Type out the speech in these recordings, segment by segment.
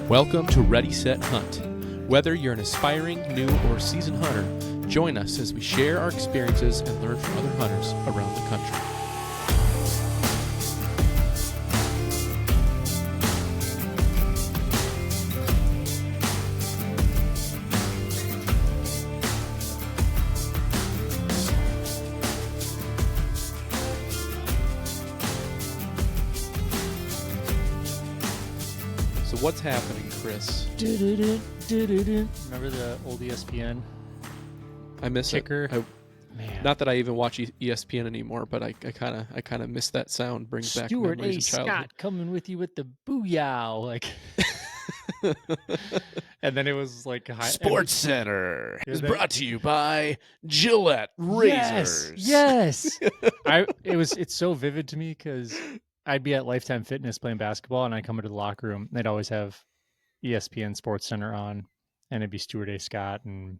Welcome to Ready, Set, Hunt. Whether you're an aspiring, new, or seasoned hunter, join us as we share our experiences and learn from other hunters around the country. So what's happening, Chris? Remember the old ESPN I miss ticker? it. Man. Not that I even watch ESPN anymore, but I kind of miss that sound. Brings back Stuart memories A. of childhood. Scott coming with you with the booyah, like. And then it was like Sports Center Yeah, is that- brought to you by Gillette Razors. Yes. It's so vivid to me because I'd be at Lifetime Fitness playing basketball, and I'd come into the locker room. And they'd always have ESPN Sports Center on, and it'd be Stuart A. Scott and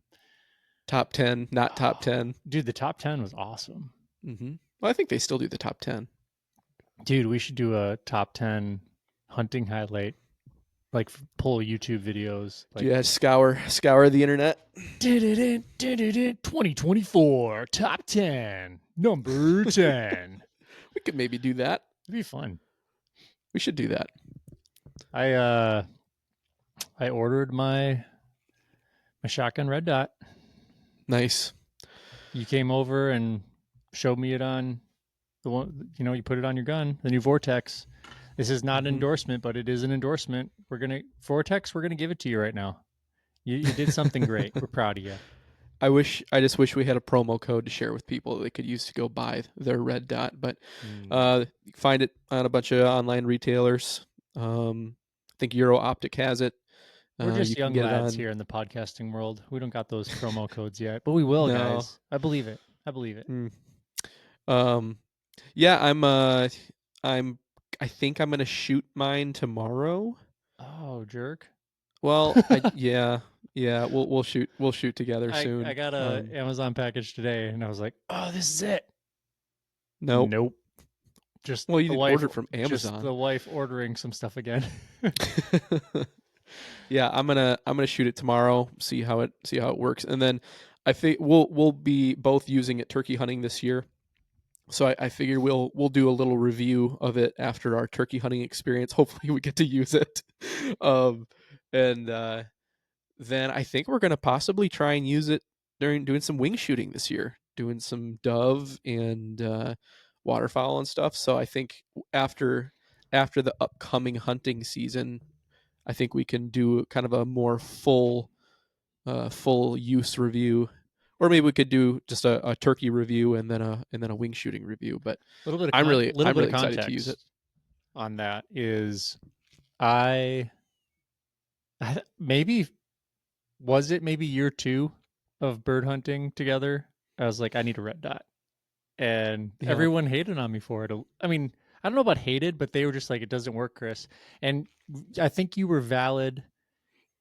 Top 10, not top 10. Dude, the top 10 was awesome. Mm-hmm. Well, I think they still do the top 10. Dude, we should do a top 10 hunting highlight, like pull YouTube videos. Like, Yeah, scour the internet. 2024 top 10, number 10. We could maybe do that. It'd be fun. We should do that. I ordered my shotgun red dot. Nice. You came over and showed me it on the one, you put it on your gun, the new Vortex. This is not an endorsement, but it is an endorsement. Vortex, we're gonna give it to you right now. You did something great. We're proud of you. I just wish we had a promo code to share with people that they could use to go buy their red dot, but find it on a bunch of online retailers. I think Euro Optic has it. We're just young lads on... here in the podcasting world. We don't got those promo codes yet, but we will, guys. I believe it. Yeah, I think I'm gonna shoot mine tomorrow. Oh, jerk. Well, yeah, we'll shoot together soon. I got a Amazon package today, and I was like, oh, this is it. Nope. Just you didn't order from Amazon. Just the wife ordering some stuff again. Yeah, I'm gonna shoot it tomorrow. See how it works, and then I think we'll be both using it turkey hunting this year. So I figure we'll do a little review of it after our turkey hunting experience. Hopefully, we get to use it, and then I think we're gonna possibly try and use it during doing some wing shooting this year, doing some dove and waterfowl and stuff. So I think after the upcoming hunting season, I think we can do kind of a more full use review, or maybe we could do just a turkey review and then a wing shooting review. But I'm really excited to use it. On that is, maybe year 2 of bird hunting together. I was like, I need a red dot, and everyone hated on me for it. I mean, I don't know about hated, but they were just like, it doesn't work, Chris. And I think you were valid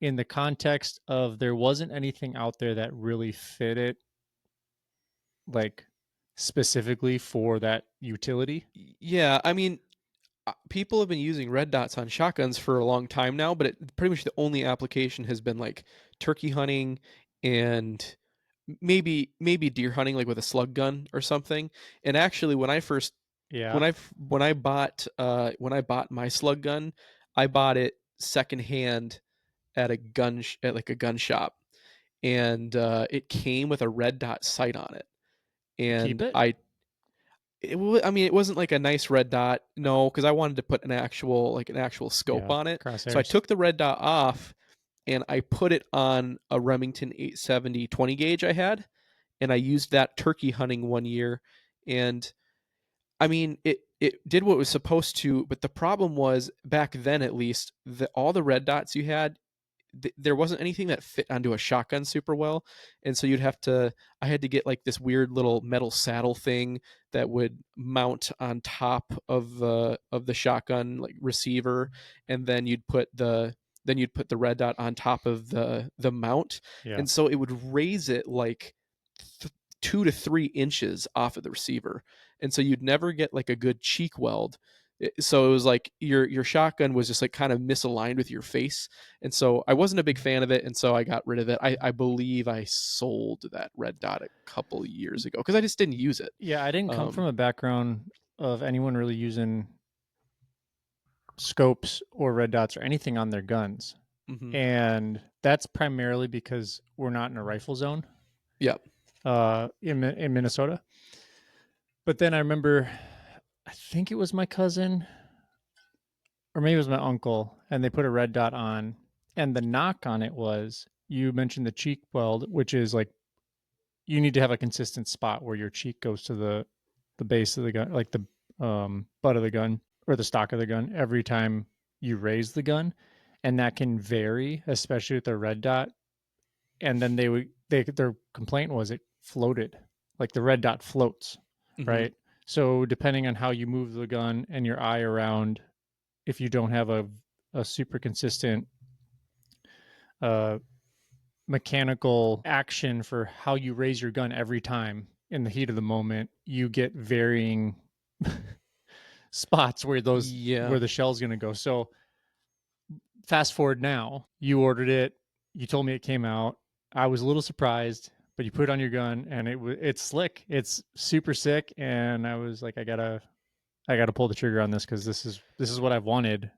in the context of there wasn't anything out there that really fit it, like specifically for that utility. Yeah, I mean, people have been using red dots on shotguns for a long time now, but pretty much the only application has been like turkey hunting and maybe deer hunting, like with a slug gun or something. And actually, when I bought my slug gun, I bought it secondhand at a gun shop, and it came with a red dot sight on it. And it wasn't like a nice red dot, no, because I wanted to put an actual scope on it. Crosshairs. So I took the red dot off and I put it on a Remington 870 20 gauge I had, and I used that turkey hunting one year, and I mean it did what it was supposed to, but the problem was, back then at least, all the red dots you had, there wasn't anything that fit onto a shotgun super well, and so I had to get like this weird little metal saddle thing that would mount on top of the shotgun like receiver, and then you'd put the red dot on top of the mount, and so it would raise it like 2 to 3 inches off of the receiver, and so you'd never get like a good cheek weld. So it was like your shotgun was just like kind of misaligned with your face, and so I wasn't a big fan of it, and so I got rid of it. I believe I sold that red dot a couple years ago because I just didn't use it. Yeah, I didn't come from Um, a background of anyone really using scopes or red dots or anything on their guns. mhm. And that's primarily because we're not in a rifle zone Yeah, in Minnesota. But then I remember, I think it was my cousin or maybe it was my uncle, and they put a red dot on. And the knock on it was you mentioned the cheek weld, which is like you need to have a consistent spot where your cheek goes to the base of the gun, like the butt of the gun or the stock of the gun every time you raise the gun, and that can vary, especially with the red dot. And then their complaint was it floated, like the red dot floats, mhm. right? So depending on how you move the gun and your eye around, if you don't have a super consistent uh, mechanical action for how you raise your gun every time in the heat of the moment, you get varying spots Yeah, where the shell's going to go. So fast forward now, you ordered it, you told me it came out. I was a little surprised, but you put it on your gun and it's slick. It's super sick, and I was like, I gotta pull the trigger on this because this is what I've wanted yeah.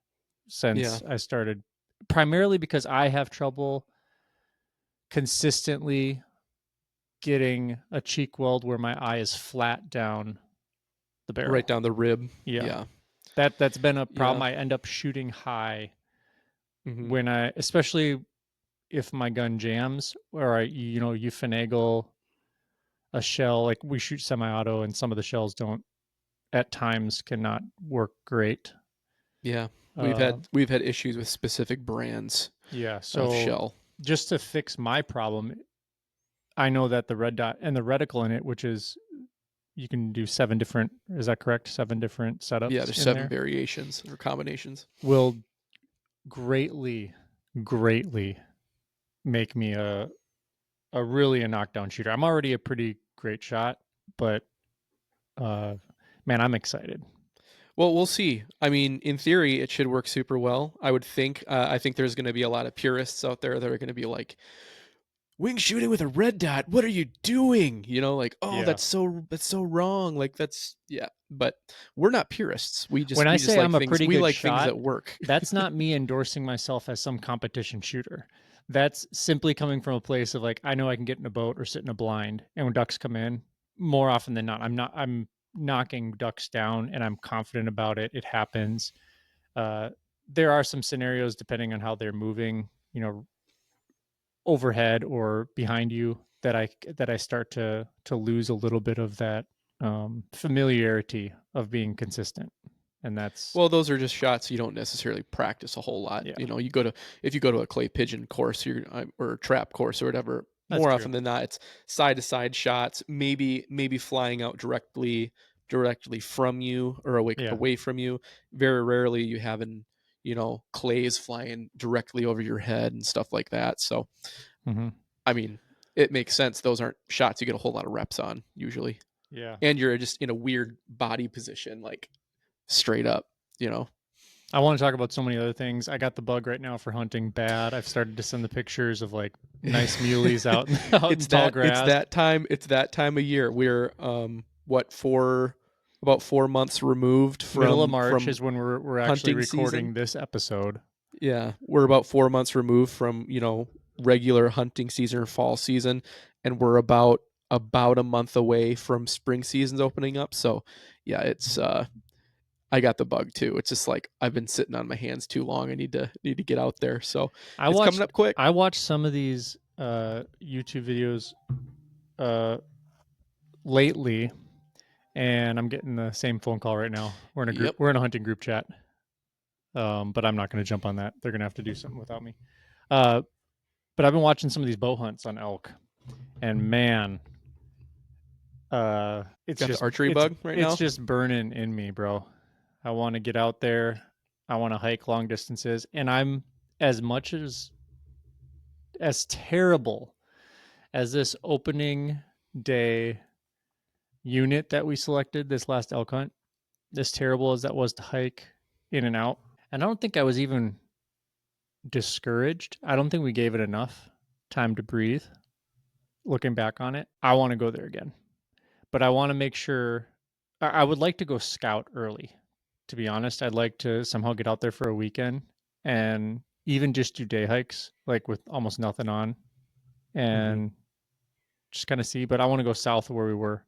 since I started. Primarily because I have trouble consistently getting a cheek weld where my eye is flat down the Right barrel. down the rib. Yeah. Yeah, That's been a problem. yeah. I end up shooting high Mhm. when I, especially if my gun jams or you finagle a shell. Like we shoot semi-auto and some of the shells don't at times cannot work great. Yeah, Uh, we've had issues with specific brands yeah. of So shell. just to fix my problem, I know that the red dot and the reticle in it, which is you can do seven different, is that correct? Seven different Yeah, setups there's in 7 there variations or combinations. will greatly, greatly make me a knockdown shooter. I'm already a pretty great shot, but uh, man, I'm excited. Well, we'll see. I mean, in theory, it should work super well. I would think. I think there's going to be a lot of purists out there that are going to be like, "Wing shooting with a red dot. What are you doing?" You know, like, "Oh, Yeah. that's so wrong." Like that's yeah. But we're not purists. When I We just say like I'm a things. pretty We good like things shot, that work. that's not me endorsing myself as some competition shooter. That's simply coming from a place of like I know I can get in a boat or sit in a blind, and when ducks come in, more often than not, I'm knocking ducks down, and I'm confident about it. It happens. Uh, there are some scenarios depending on how they're moving, overhead or behind you that I start to lose a little bit of that familiarity of being consistent, and that's Well, those are just shots you don't necessarily practice a whole lot. yeah, You know, you go to if you go to a clay pigeon course or trap course or whatever. that's More true. often than not, it's side to side shots. Maybe flying out directly from you or Yeah. away from you. Very rarely you having clays flying directly over your head and stuff like that. So Hmm. I mean, it makes sense. Those aren't shots you get a whole lot of reps on usually, Yeah. and you're just in a weird body position, like straight up. You know, I want to talk about so many other things. I got the bug right now for hunting bad. I've started to send the pictures of like nice muleys out out in tall grass. it's that time of year. We're what four about 4 months removed Middle of from March is when we're actually hunting season. recording this episode. Yeah, we're about 4 months removed from regular hunting season or fall season, and we're about a month away from spring season's opening up. So yeah, it's I got the bug too. It's just like I've been sitting on my hands too long. I need to get out there. So I it's coming watched up quick. I watched some of these YouTube videos uh lately, and I'm getting the same phone call right now. Yep. We're in a hunting group chat. But I'm not going to jump on that. They're going to have to do something without me. Uh, but I've been watching some of these bow hunts on elk, and man, it's Got the just archery it's bug right it's now. just burning in me, bro. I want to get out there. I want to hike long distances, and I'm as much as terrible as this opening day unit that we selected this last elk hunt. as terrible as that was to hike in and out. And I don't think I was even discouraged. I don't think we gave it enough time to breathe. Looking back on it, I want to go there again, but I want to make sure. I would like to go scout early. To be honest, I'd like to somehow get out there for a weekend and even just do day hikes, like with almost nothing on, Hmm. and just kind of see. But I want to go south of where we were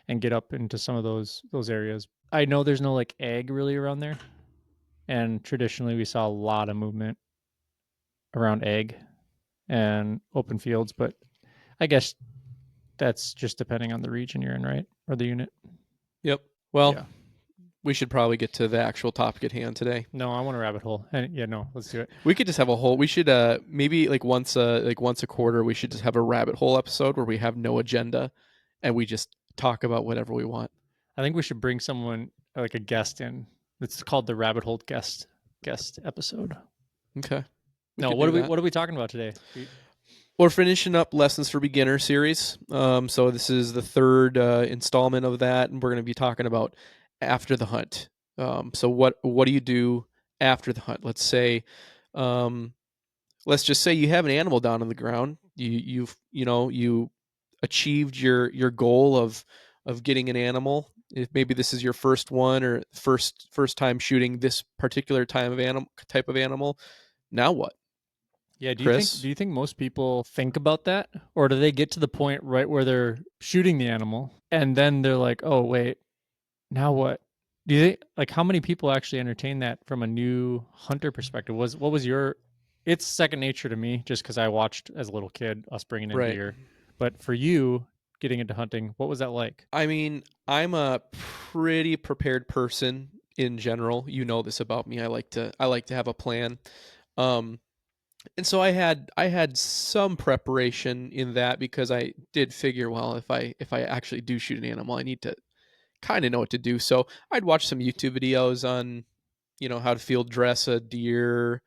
and get up into some of those areas. I know there's no like ag really around there, and traditionally we saw a lot of movement around ag and open fields, but I guess that's just depending on the region you're in, right? Or the unit. Yep. Well, Yeah. we should probably get to the actual topic at hand today. No, I want a rabbit hole. And yeah, no, let's do it. We could just have a whole. We should maybe like once a quarter we should just have a rabbit hole episode where we have no agenda and we just talk about whatever we want. I think we should bring someone like a guest in. It's called the rabbit hole guest episode. Okay. We No, could do that. what are we talking about today? We're finishing up Lessons for Beginner series. So this is the third installment of that, and we're going to be talking about after the hunt. So what do you do after the hunt? Um, let's just say you have an animal down on the ground. You achieved your goal of getting an animal. If maybe this is your first one or first time shooting this particular type of animal. Now what, Yeah, Chris? do you think most people think about that, or do they get to the point right where they're shooting the animal and then they're like, "Oh, wait, now what?" Do you think like how many people actually entertain that from a new hunter perspective? Was what was your It's second nature to me just cuz I watched as a little kid us bringing in Right. deer. But for you getting into hunting, what was that like? I mean, I'm a pretty prepared person in general. You know this about me. I like to have a plan. Um and so I had some preparation in that because I did figure, well, if I actually do shoot an animal, I need to kind of know what to do. So I'd watch some YouTube videos on, how to field dress a deer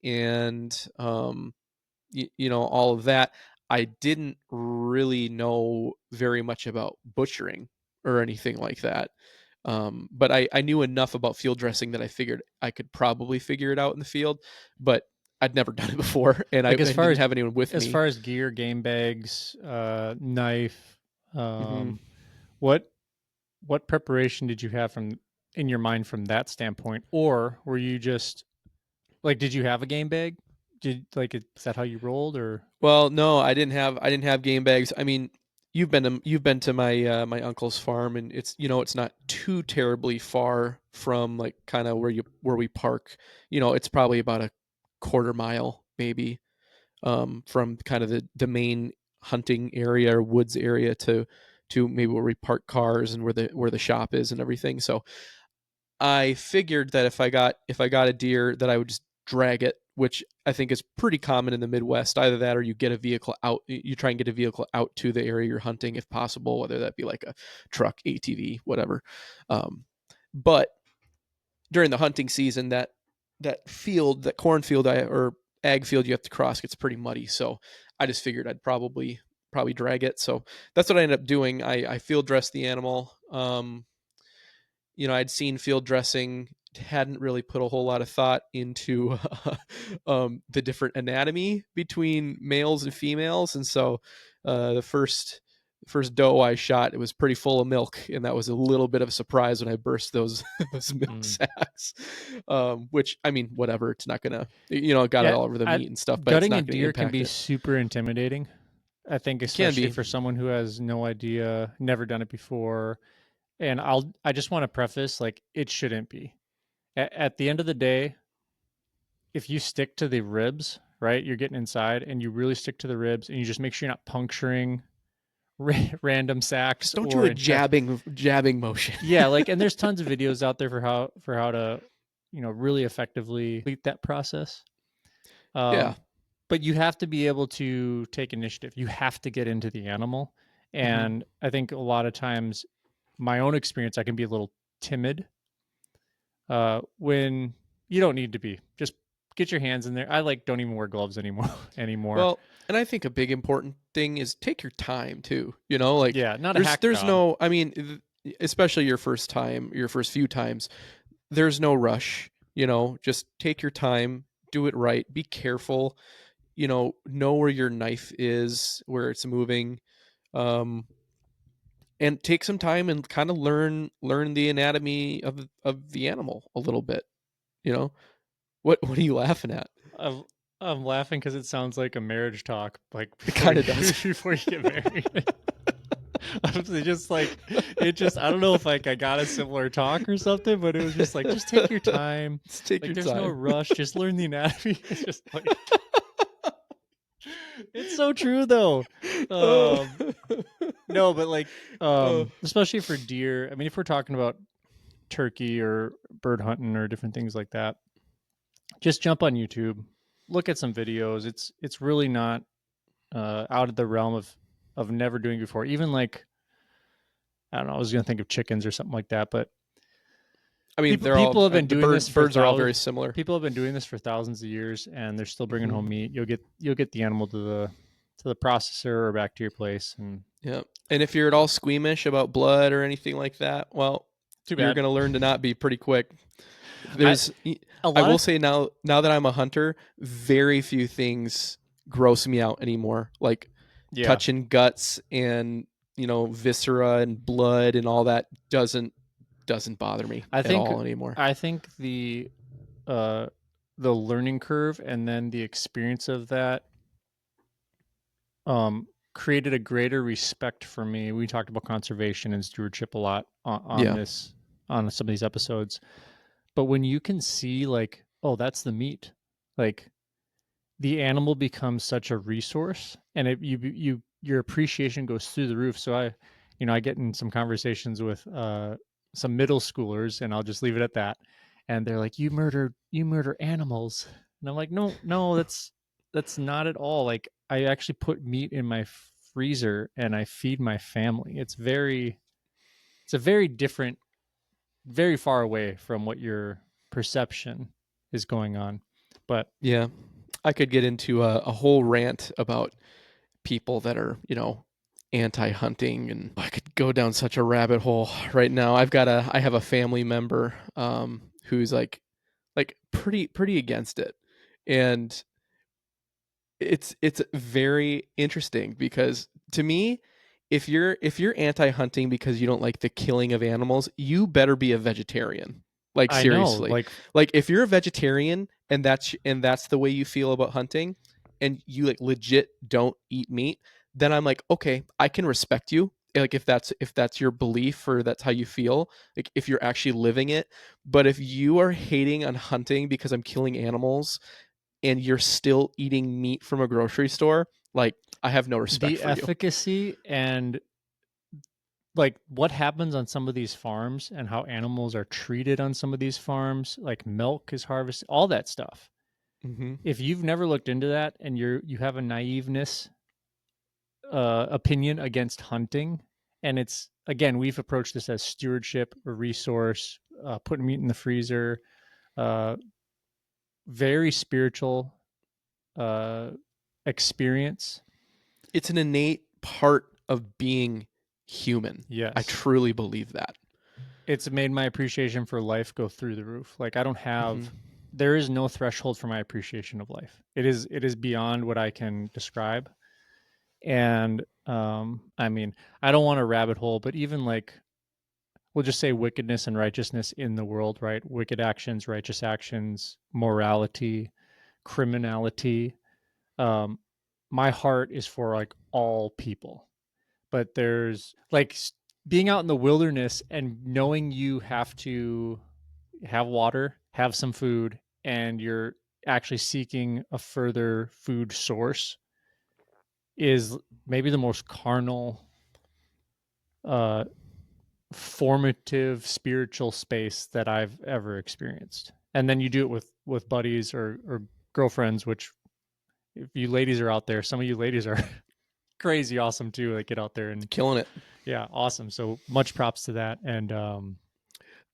and all of that. I didn't really know very much about butchering or anything like that. But I knew enough about field dressing that I figured I could probably figure it out in the field, but I'd never done it before, and I Like didn't have anyone with as me. far as gear, game bags, knife, Hmm. what what preparation did you have from in your mind from that standpoint, or were you just like, did you have a game bag? Is that how you rolled, or Well, no, I didn't have game bags. I mean, you've been to my uncle's farm, and it's not too terribly far from like kind of where we park. It's probably about a quarter mile maybe from kind of the main hunting area or woods area to maybe where we park cars and where the shop is and everything. So I figured that if I got a deer that I would just drag it, which I think is pretty common in the Midwest. Either that or you get a vehicle out, you try and get a vehicle out to the area you're hunting if possible, whether that be like a truck, ATV, whatever. But during the hunting season, that cornfield or ag field you have to cross gets pretty muddy. So I just figured I'd probably drag it. So that's what I ended up doing. I field dressed the animal. I'd seen field dressing, hadn't really put a whole lot of thought into the different anatomy between males and females, and so the first doe I shot, it was pretty full of milk, and that was a little bit of a surprise when I burst those those milk mm. sacks. Which I mean, whatever, it's not gonna, it got it Yeah, all over the meat and stuff, but it's gutting a not gonna deer can impact be it. super intimidating. I think It can especially be. for someone who has no idea, never done it before. And I just want to preface like it shouldn't be. At the end of the day, if you stick to the ribs, right, you're getting inside and you really stick to the ribs and you just make sure you're not puncturing random sacks Just don't do or a in chest. jabbing motion. Yeah, like, and there's tons of videos out there for how to, really effectively complete that process. Yeah. Um, but you have to be able to take initiative. You have to get into the animal, Hmm. and I think a lot of times, my own experience, I can be a little timid when you don't need to be. Just get your hands in there. I like don't even wear gloves anymore anymore. Well, and I think a big important thing is take your time too. Like Yeah, not a there's hack there's job. no, I mean, especially your first time, your first few times, there's no rush. Just take your time, do it right, be careful. Know where your knife is, where it's moving, um, and take some time and kind of learn the anatomy of the animal a little bit. You know what are you laughing at? I'm, I'm laughing because it sounds like a marriage talk, like It before kind you of does. before you get married. I'm just like it just I don't know if like I got a similar talk or something, but it was just like just take your time. Just take Like your there's no time. rush, just learn the anatomy. It's just like it's so true though. Oh. Um no, but like Oh. especially for deer. I mean if we're talking about turkey or bird hunting or different things like that, just jump on YouTube, look at some videos. It's really not out of the realm of never doing before. Even like I don't know, I was gonna think of chickens or something like that, but I mean, people they're all people have been the doing this birds are all very similar. people have been doing this for thousands of years, and they're still bringing Hmm. home meat. You'll get the animal to the processor or back to your place, and Yeah, and if you're at all squeamish about blood or anything like that, well, too you're bad. gonna learn to not be pretty quick. I There's, a I lot will of say now that I'm a hunter, very few things gross me out anymore. Like yeah. touching guts and viscera and blood and all that doesn't bother me I at think all anymore. I think uh the learning curve and then the experience of that created a greater respect for me. We talked about conservation and stewardship a lot on Yeah. this on some of these episodes. But when you can see like, oh, that's the meat, like the animal becomes such a resource, and your appreciation goes through the roof. So I get in some conversations with some middle schoolers, and I'll just leave it at that. And they're like, you murder animals," and I'm like, no, that's not at all. Like I actually put meat in my freezer and I feed my family. It's a very different, very far away from what your perception is going on. But Yeah. I could get into a whole rant about people that are, anti-hunting, and I could go down such a rabbit hole right now. I have a family member who's like pretty against it. And it's very interesting because to me, if you're anti-hunting because you don't like the killing of animals, you better be a vegetarian. Like I know, seriously. like Like if you're a vegetarian and that's the way you feel about hunting, and you like legit don't eat meat, then I'm like, okay, I can respect you. Like if that's your belief or that's how you feel, like if you're actually living it. But if you are hating on hunting because I'm killing animals and you're still eating meat from a grocery store, like I have no respect the for you. efficacy and like what happens on some of these farms and how animals are treated on some of these farms, like milk is harvested, all that stuff. Hmm. If you've never looked into that and you have a naiveness opinion against hunting, and it's again we've approached this as stewardship, a resource, putting meat in the freezer, uh, very spiritual uh, experience. It's an innate part of being human. I Yes, truly believe that. it's made my appreciation for life go through the roof. Like I don't Hmm. have there is no threshold for my appreciation of life. It is beyond what I can describe. And I mean, I don't want a rabbit hole, but even like we'll just say wickedness and righteousness in the world, right? Wicked actions, righteous actions, morality, criminality. Um my heart is for like all people. But there's like being out in the wilderness and knowing you have to have water, have some food, and you're actually seeking a further food source is maybe the most carnal, uh, formative spiritual space that I've ever experienced. And then you do it with buddies or girlfriends, which if you ladies are out there, some of you ladies are crazy awesome too. Like get out there and Killing it. yeah, awesome. So much props to that. And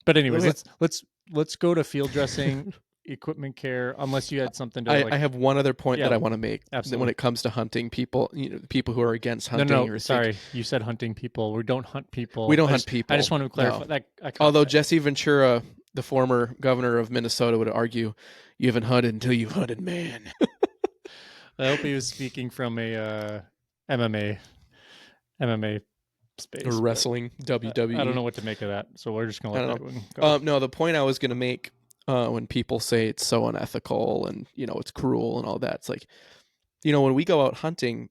but anyways, Okay. let's go to field dressing. equipment care, unless you had something to I like. have one other point that Yeah, I want to make, that when absolutely. it comes to hunting, people, people who are against No, hunting no, or think sorry. You said hunting people. We don't hunt we people. don't I hunt just I people. just want to clarify No. that. I caught Although that. Jesse Ventura, the former governor of Minnesota, would argue, you haven't hunted until you've hunted man. I hope he was speaking from a MMA MMA Or space, but wrestling, I don't WWE. know what to make of that. So we're just gonna I let don't that know. one go. No, the point I was going to make, when people say it's so unethical and, it's cruel and all that, it's like, when we go out hunting,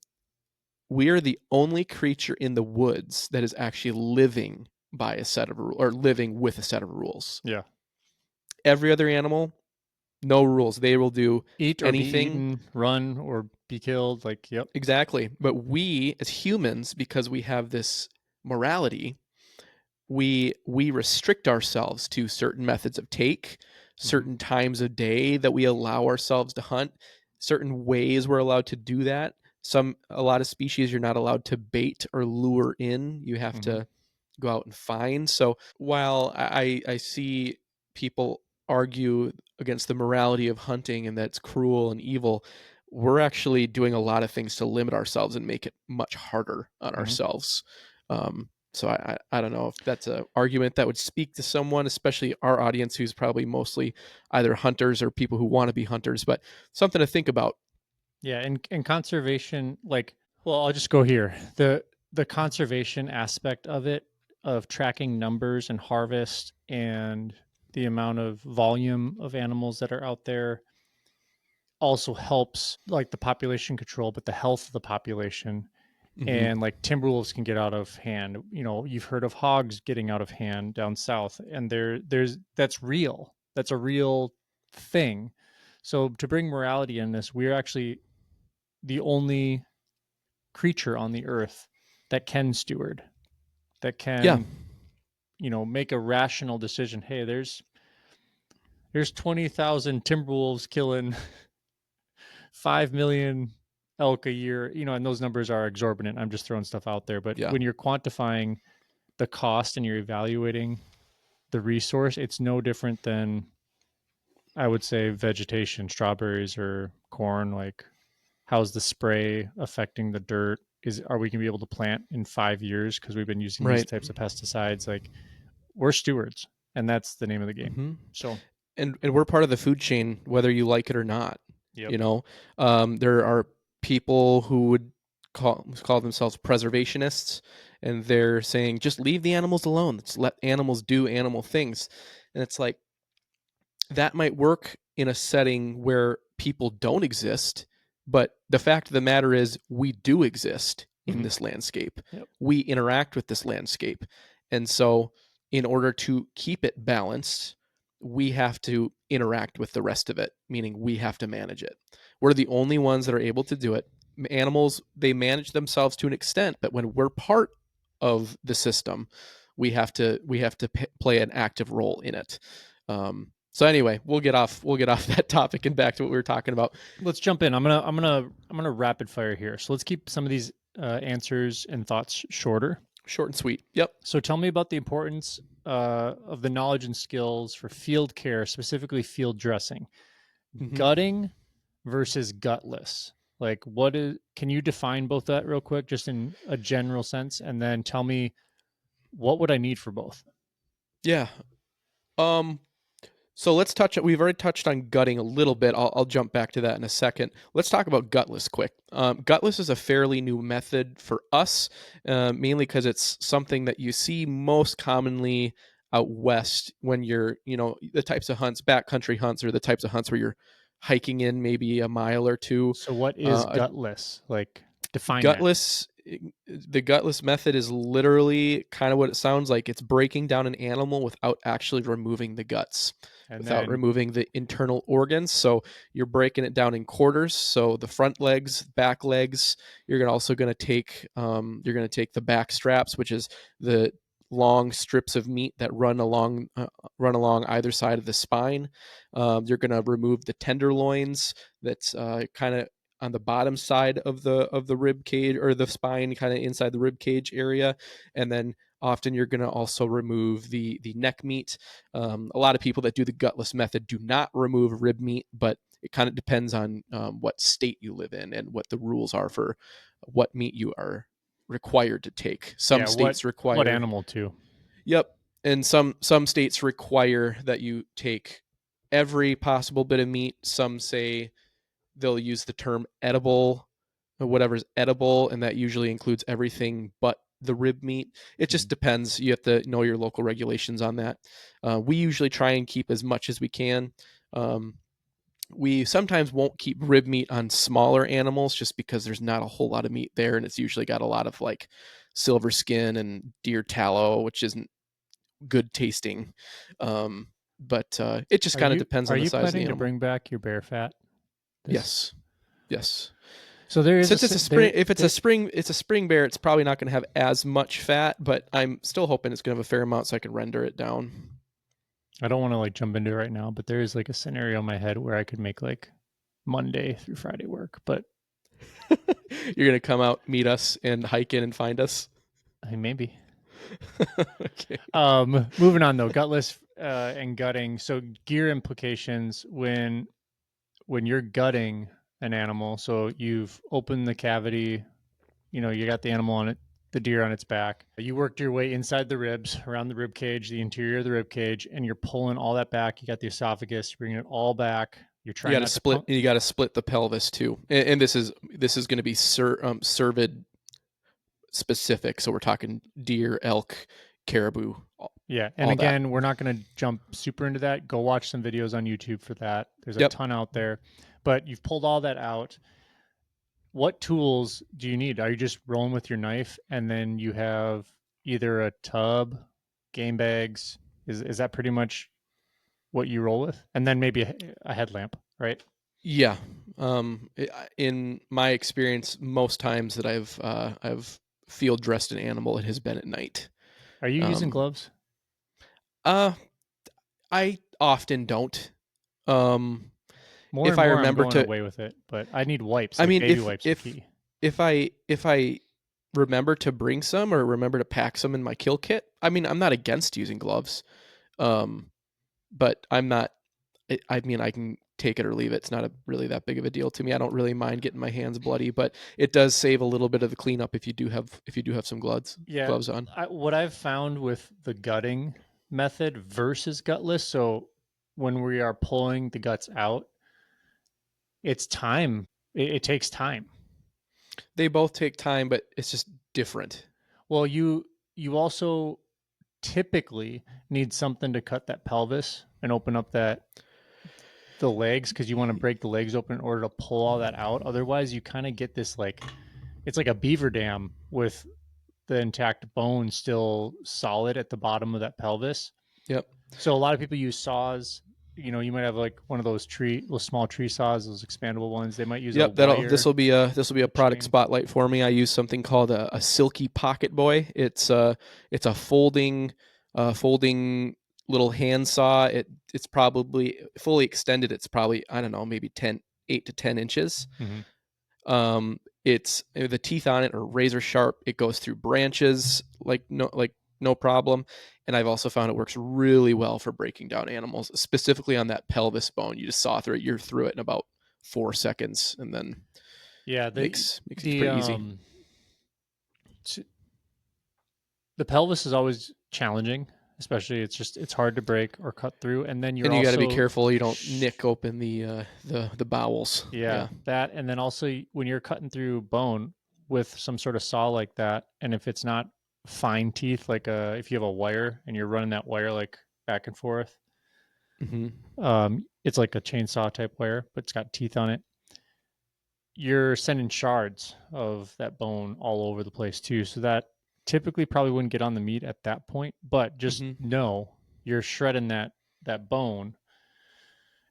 we are the only creature in the woods that is actually living by a set of rules, or living with a set of rules. Yeah. Every other animal, no rules. They will do Eat or be anything. eaten, run or be killed. Like, yep. Exactly. But we as humans, because we have this morality, we restrict ourselves to certain methods of take, Mm-hmm. certain times of day that we allow ourselves to hunt, certain ways we're allowed to do that. A lot of species you're not allowed to bait or lure in. You have Mm-hmm. to go out and find. So while I see people argue against the morality of hunting and that's cruel and evil, we're actually doing a lot of things to limit ourselves and make it much harder on Mm-hmm. ourselves. So I don't know if that's an argument that would speak to someone, especially our audience, who's probably mostly either hunters or people who want to be hunters, but something to think about. Yeah, and conservation, like, well, I'll just go here. The conservation aspect of it, of tracking numbers and harvest and the amount of volume of animals that are out there also helps like the population control, but the health of the population. Hmm. And like timberwolves can get out of hand. You know, you've heard of hogs getting out of hand down south, and there's that's real. That's a real thing. So to bring morality in this, we're actually the only creature on the earth that can steward, that Yeah, can, make a rational decision. Hey, there's 20,000 timberwolves killing 5 million elk a year, and those numbers are exorbitant. I'm just throwing stuff out there, but yeah, when you're quantifying the cost and you're evaluating the resource, it's no different than, I would say, vegetation, strawberries or corn. Like, how's the spray affecting the dirt? Are we gonna be able to plant in 5 years because we've been using these right. types of pesticides? Like, we're stewards, and that's the name of the game. Hmm. So, And we're part of the food chain, whether you like it or not. yep. You know, there are people who would call themselves preservationists, and they're saying just leave the animals alone. Let's let animals do animal things, and it's like that might work in a setting where people don't exist, but the fact of the matter is we do exist in Mm-hmm. this landscape. Yep. We interact with this landscape. And so in order to keep it balanced, we have to interact with the rest of it, meaning we have to manage it. We're the only ones that are able to do it. Animals, they manage themselves to an extent, but when we're part of the system, we have to play an active role in it. So anyway, we'll get off that topic and back to what we were talking about. Let's jump in. I'm gonna rapid fire here. So let's keep some of these answers and thoughts shorter. Short and sweet. Yep. So tell me about the importance of the knowledge and skills for field care, specifically field dressing, Hmm. gutting versus gutless. Like, what is? Can you define both that real quick, just in a general sense, and then tell me what would I need for both? Yeah. Um. So let's touch it. We've already touched on gutting a little bit. I'll jump back to that in a second. Let's talk about gutless quick. Gutless is a fairly new method for us, mainly because it's something that you see most commonly out west when you're, the types of hunts, backcountry hunts, or the types of hunts where you're hiking in maybe a mile or two. So, what is Uh, gutless? Like, define that. gutless the gutless method is literally kind of what it sounds like. It's breaking down an animal without actually removing the guts, And without then, removing the internal organs. So you're breaking it down in quarters. So the front legs, back legs. Also going to take the back straps, which is the long strips of meat that run along either side of the spine. You're going to remove the tenderloins. That's kind of on the bottom side of the rib cage, or the spine, kind of inside the rib cage area, and then Often you're going to also remove the neck meat. A lot of people that do the gutless method do not remove rib meat, but it kind of depends on what state you live in and what the rules are for what meat you are required to take. Some Yeah, states what require, animal too? yep, and some states require that you take every possible bit of meat. Some say they'll use the term edible, or whatever's edible, and that usually includes everything but the rib meat. It just Mhm. depends. You have to know your local regulations on that. We usually try and keep as much as we can. Um, we sometimes won't keep rib meat on smaller animals just because there's not a whole lot of meat there, and it's usually got a lot of like silver skin and deer tallow, which isn't good tasting. But it just kind of depends Are on the you size of the planning to animal. bring back your bear fat? This Yes, yes. so there is a Since it's a spring, if it's a spring, it's a spring bear. It's probably not going to have as much fat, but I'm still hoping it's going to have a fair amount so I can render it down. I don't want to like jump into it right now, but there is like a scenario in my head where I could make like Monday through Friday work, but You're going to come out, meet us, and hike in and find us. I mean, maybe. Okay. Moving on though, gutless and gutting. So gear implications when you're gutting an animal. So you've opened the cavity, you got the animal on it, the deer on its back. You worked your way inside the ribs, around the rib cage, the interior of the rib cage, and you're pulling all that back. You got the esophagus, you're bringing it all back. You're You trying got to not to split. pump. You got to split the pelvis too, and this is going to be cervid specific. So we're talking deer, elk, caribou, Yeah, and all that. again, we're not going to jump super into that. Go watch some videos on YouTube for that. There's a Yep. ton out there, but you've pulled all that out. What tools do you need? Are you just rolling with your knife and then you have either a tub, game bags? Is that pretty much what you roll with? And then maybe a headlamp, right? Yeah. In my experience, most times that I've field dressed an animal, it has been at night. Are you using Um, gloves? uh, I often don't. Um, More if and I more I'm remember going to, away with it, but I need wipes, I like mean, baby wipes are key. if I remember to bring some or remember to pack some in my kill kit, I mean, I'm not against using gloves. Um, but I'm not. I mean, I can take it or leave it. It's not really that big of a deal to me. I don't really mind getting my hands bloody, but it does save a little bit of the cleanup if you do have some Yeah, gloves on. what I've found with the gutting method versus gutless, so when we are pulling the guts out, it's time. It takes time. They both take time, but it's just different. Well, you also typically need something to cut that pelvis and open up that the legs because you want to break the legs open in order to pull all that out. Otherwise, you kind of get this like it's like a beaver dam with the intact bone still solid at the bottom of that pelvis. Yep. So a lot of people use saws. You might have like one of those small tree saws, those expandable ones. They might use a Yep, that'll wire, this will be a a product chain. spotlight for me. I use something called a silky pocket boy. It's a folding little hand saw. It's probably fully extended. It's probably, I don't know, maybe 8 to 10 inches. Mm-hmm. It's the teeth on it are razor sharp. It goes through branches like no problem. And I've also found it works really well for breaking down animals, specifically on that pelvis bone. You just saw through it. You're through it in about 4 seconds, and then Yeah, makes it the pretty easy. the pelvis is always challenging, especially it's hard to break or cut through, and then you're And you got to be also careful you don't nick open the bowels. yeah, Yeah. that, and then also when you're cutting through bone with some sort of saw like that, and if it's not fine teeth, like if you have a wire and you're running that wire like back and forth, Hmm. it's like a chainsaw type wire, but it's got teeth on it. You're sending shards of that bone all over the place too. So that typically probably wouldn't get on the meat at that point, but just Hmm. know you're shredding that bone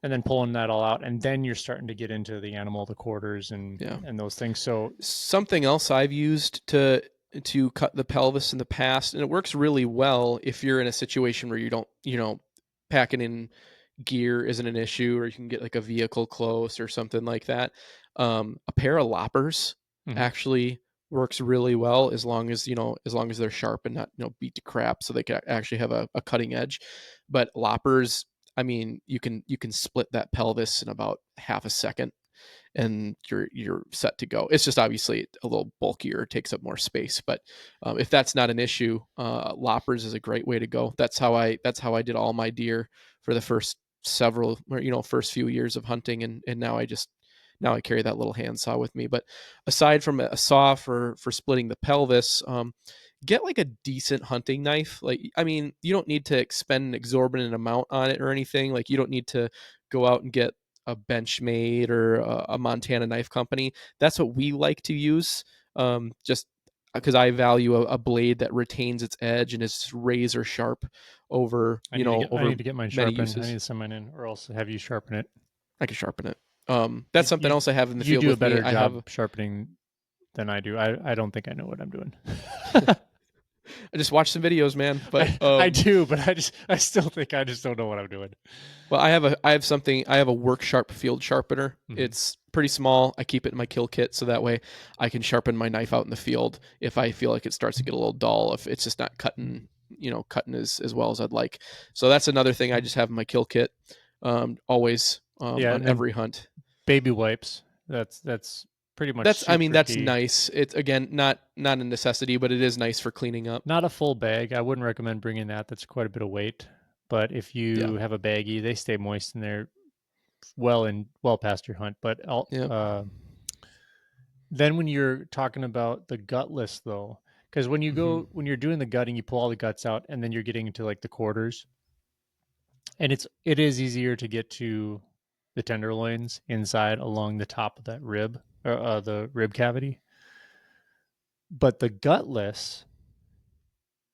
and then pulling that all out, and then you're starting to get into the animal, the quarters, and Yeah. those things. So Something else I've used to cut the pelvis in the past, and it works really well if you're in a situation where you don't, packing in gear isn't an issue, or you can get like a vehicle close or something like that. A pair of loppers mhm. actually works really well as long as as long as they're sharp and not beat to crap, so they can actually have a cutting edge. But loppers, I mean, you can split that pelvis in about half a second, and you're set to go. It's just obviously a little bulkier, takes up more space, but if that's not an issue, loppers is a great way to go. That's how I did all my deer for the first several, or first few years of hunting, and now I carry that little handsaw with me. But aside from a saw for splitting the pelvis, get like a decent hunting knife. Like, I mean, you don't need to expend an exorbitant amount on it or anything. Like, you don't need to go out and get a Benchmade or a Montana Knife Company. That's what we like to use. Just because I value a blade that retains its edge and is razor sharp over I over need to get mine many sharpened. I need uses. to send mine in, or else have you sharpen it. I can sharpen it. That's something else I have in the You field do a with me. better I have job sharpening than I do. I don't think I know what I'm doing. I just watched some videos, man. But I do, but I still think I just don't know what I'm doing. well, I have a work sharp field sharpener. Mm-hmm. It's pretty small. I keep it in my kill kit so that way I can sharpen my knife out in the field if I feel like it starts to get a little dull, if it's just not cutting as well as I'd like. So that's another thing I just have in my kill kit, always, Yeah, on and then every hunt. baby wipes. That's pretty much That's I mean super that's key. nice. It's again not a necessity, but it is nice for cleaning up. Not a full bag. I wouldn't recommend bringing that. That's quite a bit of weight. But if Yeah. you have a baggie, they stay moist in there well past your hunt. But Yeah. then when you're talking about the gutless though, because Hmm. when you're doing the gutting, you pull all the guts out, and then you're getting into like the quarters, and it is easier to get to the tenderloins inside along the top of that rib, the rib cavity. But the gutless,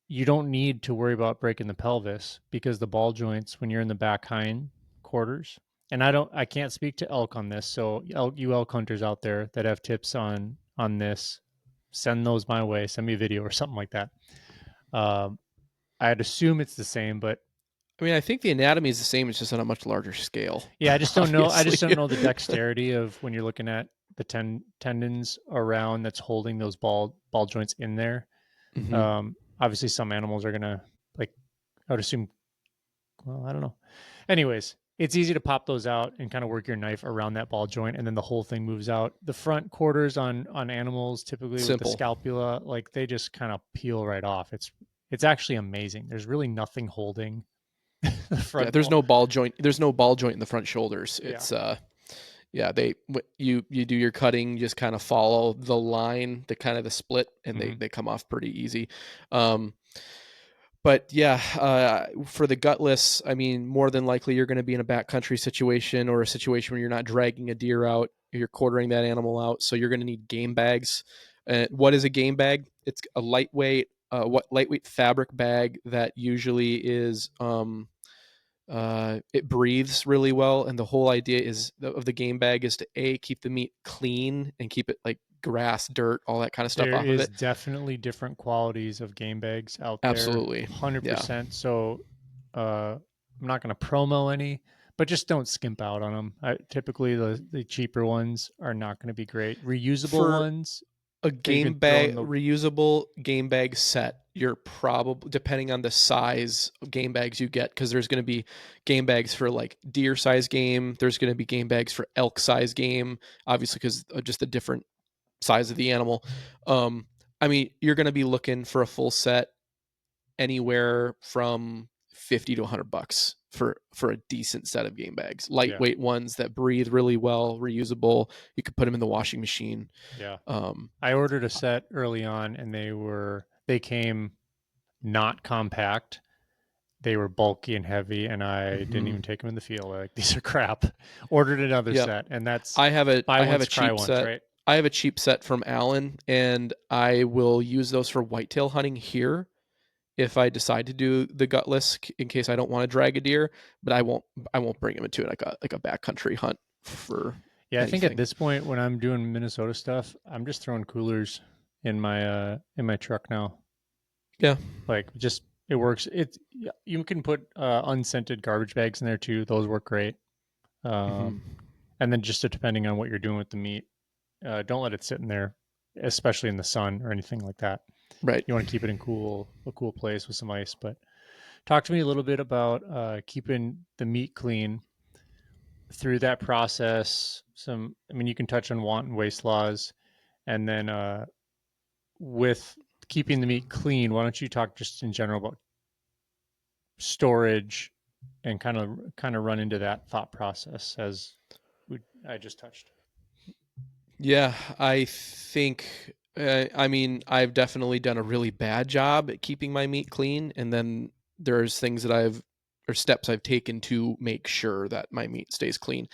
you don't need to worry about breaking the pelvis because the ball joints when you're in the back hind quarters. And I can't speak to elk on this, so you elk hunters out there that have tips on this, send those my way. Send me a video or something like that. Um, I'd assume it's the same, but I mean, I think the anatomy is the same. It's just on a much larger scale, yeah, I just don't know. I obviously. just don't know the dexterity of when you're looking at the tendons around that's holding those ball joints in there. Hmm. Obviously, some animals are gonna like. I would assume. Well, I don't know. Anyways, it's easy to pop those out and kind of work your knife around that ball joint, and then the whole thing moves out. The front quarters on animals, typically with the Simple. scalpula, like they just kind of peel right off. It's actually amazing. There's really nothing holding the Yeah, front ball. There's no ball joint in the front shoulders. Yeah. It's yeah, you do your cutting, you just kind of follow the line, the kind of the split, and they Mm-hmm. they come off pretty easy. Um, but yeah, for the gutless, I mean, more than likely you're going to be in a backcountry situation or a situation where you're not dragging a deer out, you're quartering that animal out. So you're going to need game bags. What is a game bag? It's a lightweight fabric bag that usually is it breathes really well, and the whole idea of the game bag is to keep the meat clean and keep it like grass, dirt, all that kind of stuff There off of is it. definitely different qualities of game bags out there, Absolutely, yeah. 100%. So I'm not going to promo any, but just don't skimp out on them. Typically, the cheaper ones are not going to be great. Reusable For ones a that you can game throw bag in the reusable game bag set, you're probably, depending on the size of game bags you get, because there's going to be game bags for like deer size game, there's going to be game bags for elk size game, obviously because of just the different size of the animal. um I mean, you're going to be looking for a full set anywhere from 50 to $100 for a decent set of game bags, yeah, lightweight ones that breathe really well, reusable. You could put them in the washing machine. yeah. um I ordered a set early on, and they came not compact. They were bulky and heavy, and I didn't mhm. even take them in the field. Like, these are crap. Ordered another Yep. set, and that's I have a buy I have once, a cry cheap once, set. right? I have a cheap set from Allen, and I will use those for whitetail hunting here if I decide to do the gutless in case I don't want to drag a deer. But I won't bring them into like a backcountry hunt for Yeah, I think at anything. this point when I'm doing Minnesota stuff, I'm just throwing coolers in my truck now. Yeah. Like, just it works. You can put unscented garbage bags in there too. Those work great. Hmm. Um, and then just depending on what you're doing with the meat, don't let it sit in there. especially in the sun or anything like that. Right. You want to keep it in a cool place with some ice. But talk to me a little bit about keeping the meat clean through that process. I mean, you can touch on want and waste laws, and then with keeping the meat clean, why don't you talk just in general about storage and kind of run into that thought process as I just touched. Yeah, I think. I mean, I've definitely done a really bad job at keeping my meat clean, and then there's things that I've or steps I've taken to make sure that my meat stays clean.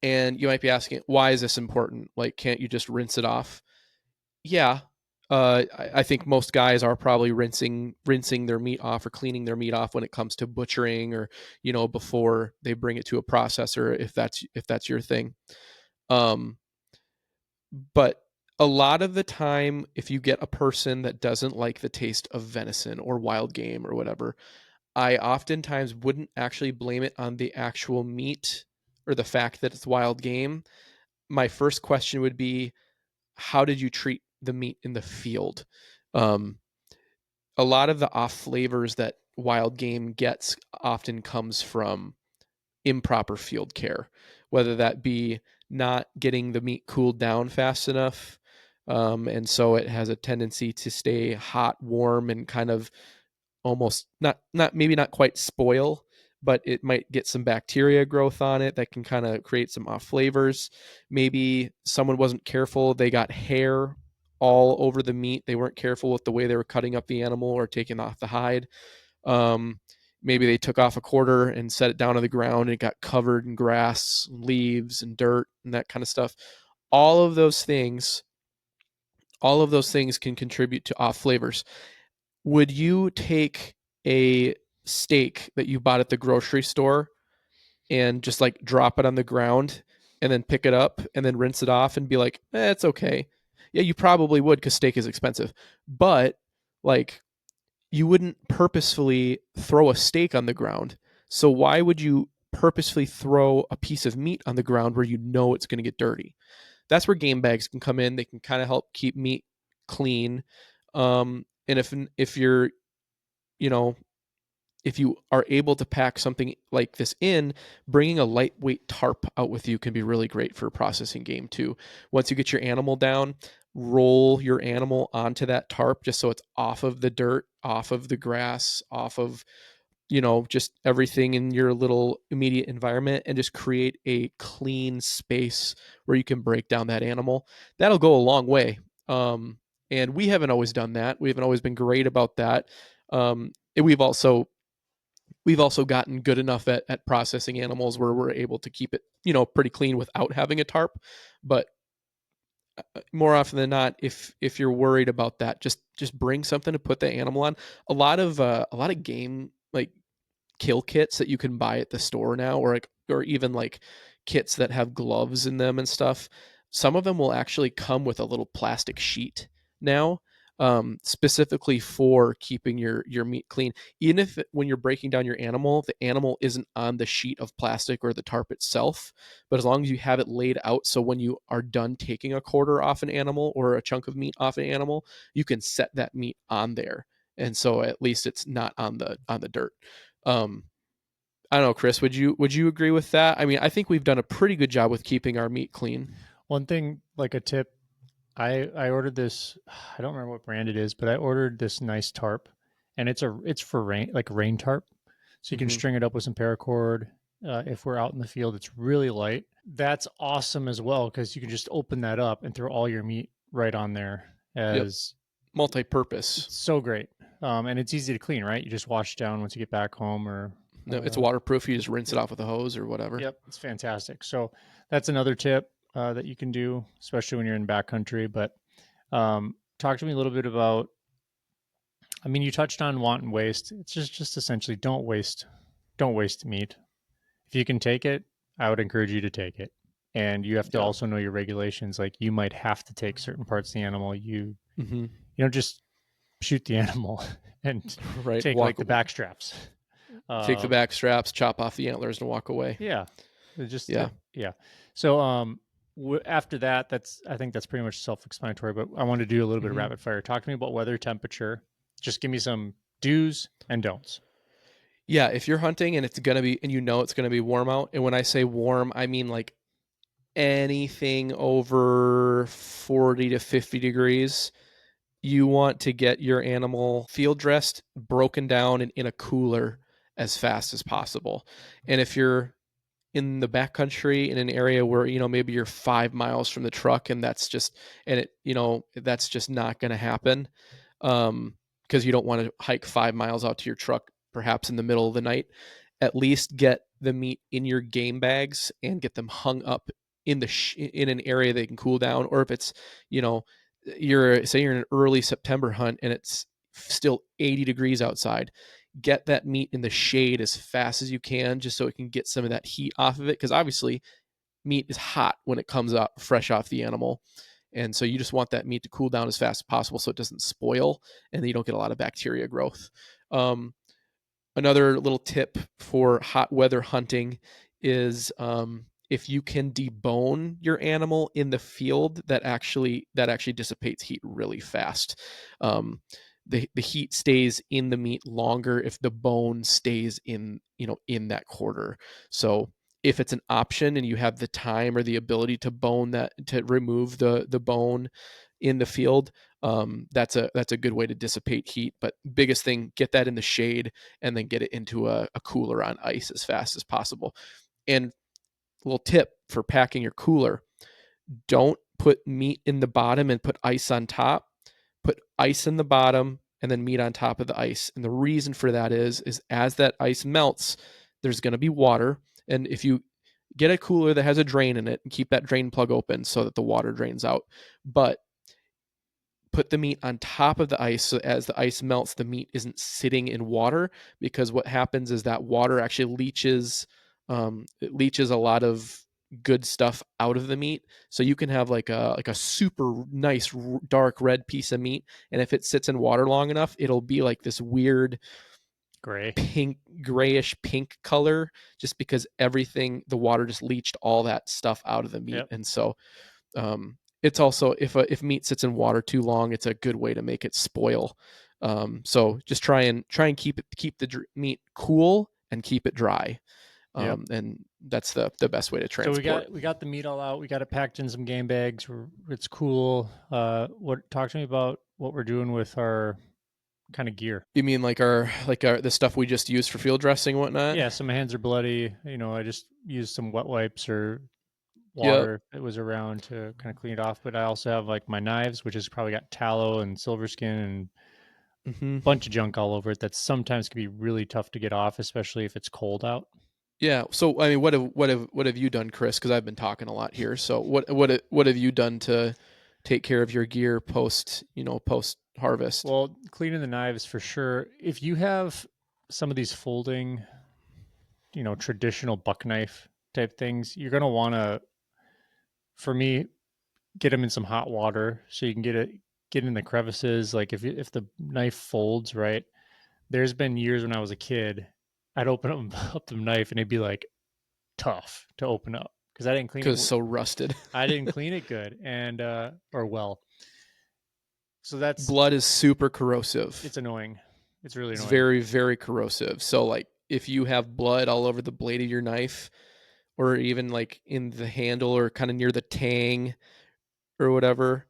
And you might be asking, why is this important? Like, can't you just rinse it off? Yeah, I think most guys are probably rinsing their meat off or cleaning their meat off when it comes to butchering, or before they bring it to a processor, if that's your thing. Um, but a lot of the time, if you get a person that doesn't like the taste of venison or wild game or whatever, I oftentimes wouldn't actually blame it on the actual meat or the fact that it's wild game. My first question would be, how did you treat the meat in the field? Um, a lot of the off flavors that wild game gets often comes from improper field care, whether that be not getting the meat cooled down fast enough. And so it has a tendency to stay hot, warm, and kind of almost not maybe not quite spoil, but it might get some bacteria growth on it that can kind of create some off flavors. Maybe someone wasn't careful, they got hair all over the meat, they weren't careful with the way they were cutting up the animal or taking off the hide. um, Maybe they took off a quarter and set it down on the ground and it got covered in grass, leaves, and dirt and that kind of stuff. all of those things all of those things can contribute to off flavors. Would you take a steak that you bought at the grocery store and just like drop it on the ground and then pick it up and then rinse it off and be like, it's okay? Yeah, you probably would, because steak is expensive. But like, you wouldn't purposefully throw a steak on the ground. So why would you purposefully throw a piece of meat on the ground where you know it's going to get dirty? That's where game bags can come in. They can kind of help keep meat clean. And if you're, you know, if you are able to pack something like this in, bringing a lightweight tarp out with you can be really great for processing game too. Once you get your animal down, roll your animal onto that tarp just so it's off of the dirt, off of the grass, off of just everything in your little immediate environment, and just create a clean space where you can break down that animal. That'll go a long way. And we haven't always done that. We haven't always been great about that. And we've also gotten good enough at processing animals where we're able to keep it pretty clean without having a tarp. But more often than not, if you're worried about that, just bring something to put the animal on. A lot of game, like, kill kits that you can buy at the store now, or even like kits that have gloves in them and stuff. Some of them will actually come with a little plastic sheet now, specifically for keeping your meat clean. Even if when you're breaking down your animal, the animal isn't on the sheet of plastic or the tarp itself, but as long as you have it laid out, so when you are done taking a quarter off an animal or a chunk of meat off an animal, you can set that meat on there, and so at least it's not on the dirt. um, I don't know, Chris. Would you agree with that? I mean, I think we've done a pretty good job with keeping our meat clean. One thing, like a tip, I ordered this. I don't remember what brand it is, but I ordered this nice tarp, and it's for rain, like a rain tarp, so you can Hmm. string it up with some paracord. If we're out in the field, it's really light. That's awesome as well because you can just open that up and throw all your meat right on there. Yep. As Multi-purpose. it's so great, and it's easy to clean. Right, you just wash it down once you get back home, or No, it's waterproof. You just rinse it yep, off with a hose or whatever. yep, it's fantastic. So that's another tip that you can do, especially when you're in backcountry. But talk to me a little bit about. I mean, you touched on want and waste. It's just essentially don't waste meat. If you can take it, I would encourage you to take it. And you have to Yeah. also know your regulations. Like you might have to take certain parts of the animal. Hmm. You don't just shoot the animal and Right. take like the back straps. Take the back straps, chop off the antlers, and walk away. Yeah, just Yeah. yeah. So after that, I think that's pretty much self-explanatory. But I want to do a little bit of Hmm. rapid fire. Talk to me about weather, temperature. Just give me some do's and don'ts. Yeah, if you're hunting and it's gonna be and you know it's gonna be warm out, and when I say warm, I mean like anything over 40 to 50 degrees, you want to get your animal field dressed, broken down, and in a cooler as fast as possible. And if you're in the backcountry in an area where maybe you're 5 miles from the truck, and that's just not going to happen, because you don't want to hike 5 miles out to your truck perhaps in the middle of the night. At least get the meat in your game bags and get them hung up in an area they can cool down. Or if it's you know you're in an early September hunt and it's still 80 degrees outside, get that meat in the shade as fast as you can, just so it can get some of that heat off of it, because obviously meat is hot when it comes up fresh off the animal. And so you just want that meat to cool down as fast as possible so it doesn't spoil and you don't get a lot of bacteria growth. um, Another little tip for hot weather hunting is, if you can debone your animal in the field, that actually dissipates heat really fast. The heat stays in the meat longer if the bone stays in that quarter. So if it's an option and you have the time or the ability to remove the bone in the field, that's a good way to dissipate heat. But biggest thing, get that in the shade and then get it into a cooler on ice as fast as possible. And a little tip for packing your cooler: don't put meat in the bottom and put ice on top. Put ice in the bottom and then meat on top of the ice. And the reason for that is as that ice melts, there's going to be water. And if you get a cooler that has a drain in it, and keep that drain plug open so that the water drains out. But put the meat on top of the ice, so as the ice melts, the meat isn't sitting in water, because what happens is that water actually it leaches a lot of good stuff out of the meat. So you can have like a super nice dark red piece of meat, and if it sits in water long enough, it'll be like this weird Gray. pink, grayish pink color, just because the water just leached all that stuff out of the meat. Yep. And so, it's also, if meat sits in water too long, it's a good way to make it spoil. So just try and keep the meat cool and keep it dry. Yep. And that's the best way to So transport. we got the meat all out. We got it packed in some game bags. It's cool. What talk to me about what we're doing with our kind of gear? You mean like our the stuff we just used for field dressing and whatnot? Yeah, so my hands are bloody. I just used some wet wipes or Yep. water that was around to kind of clean it off. But I also have like my knives, which has probably got tallow and silver skin and Hmm. a bunch of junk all over it that sometimes can be really tough to get off, especially if it's cold out. Yeah. So I mean, what have you done, Chris? Because I've been talking a lot here. So what have you done to take care of your gear post harvest? Well, cleaning the knives for sure. If you have some of these folding, traditional buck knife type things, you're going to want to, for me, get them in some hot water so you can get in the crevices. Like if the knife folds right, there's been years when I was a kid, I'd open up the knife and it'd be like tough to open up because I didn't clean it. Because it's so rusted. I didn't clean it good and or well. So Blood is super corrosive. it's annoying. It's really It's annoying. very, very corrosive. So like if you have blood all over the blade of your knife, or even like in the handle or kind of near the tang or whatever,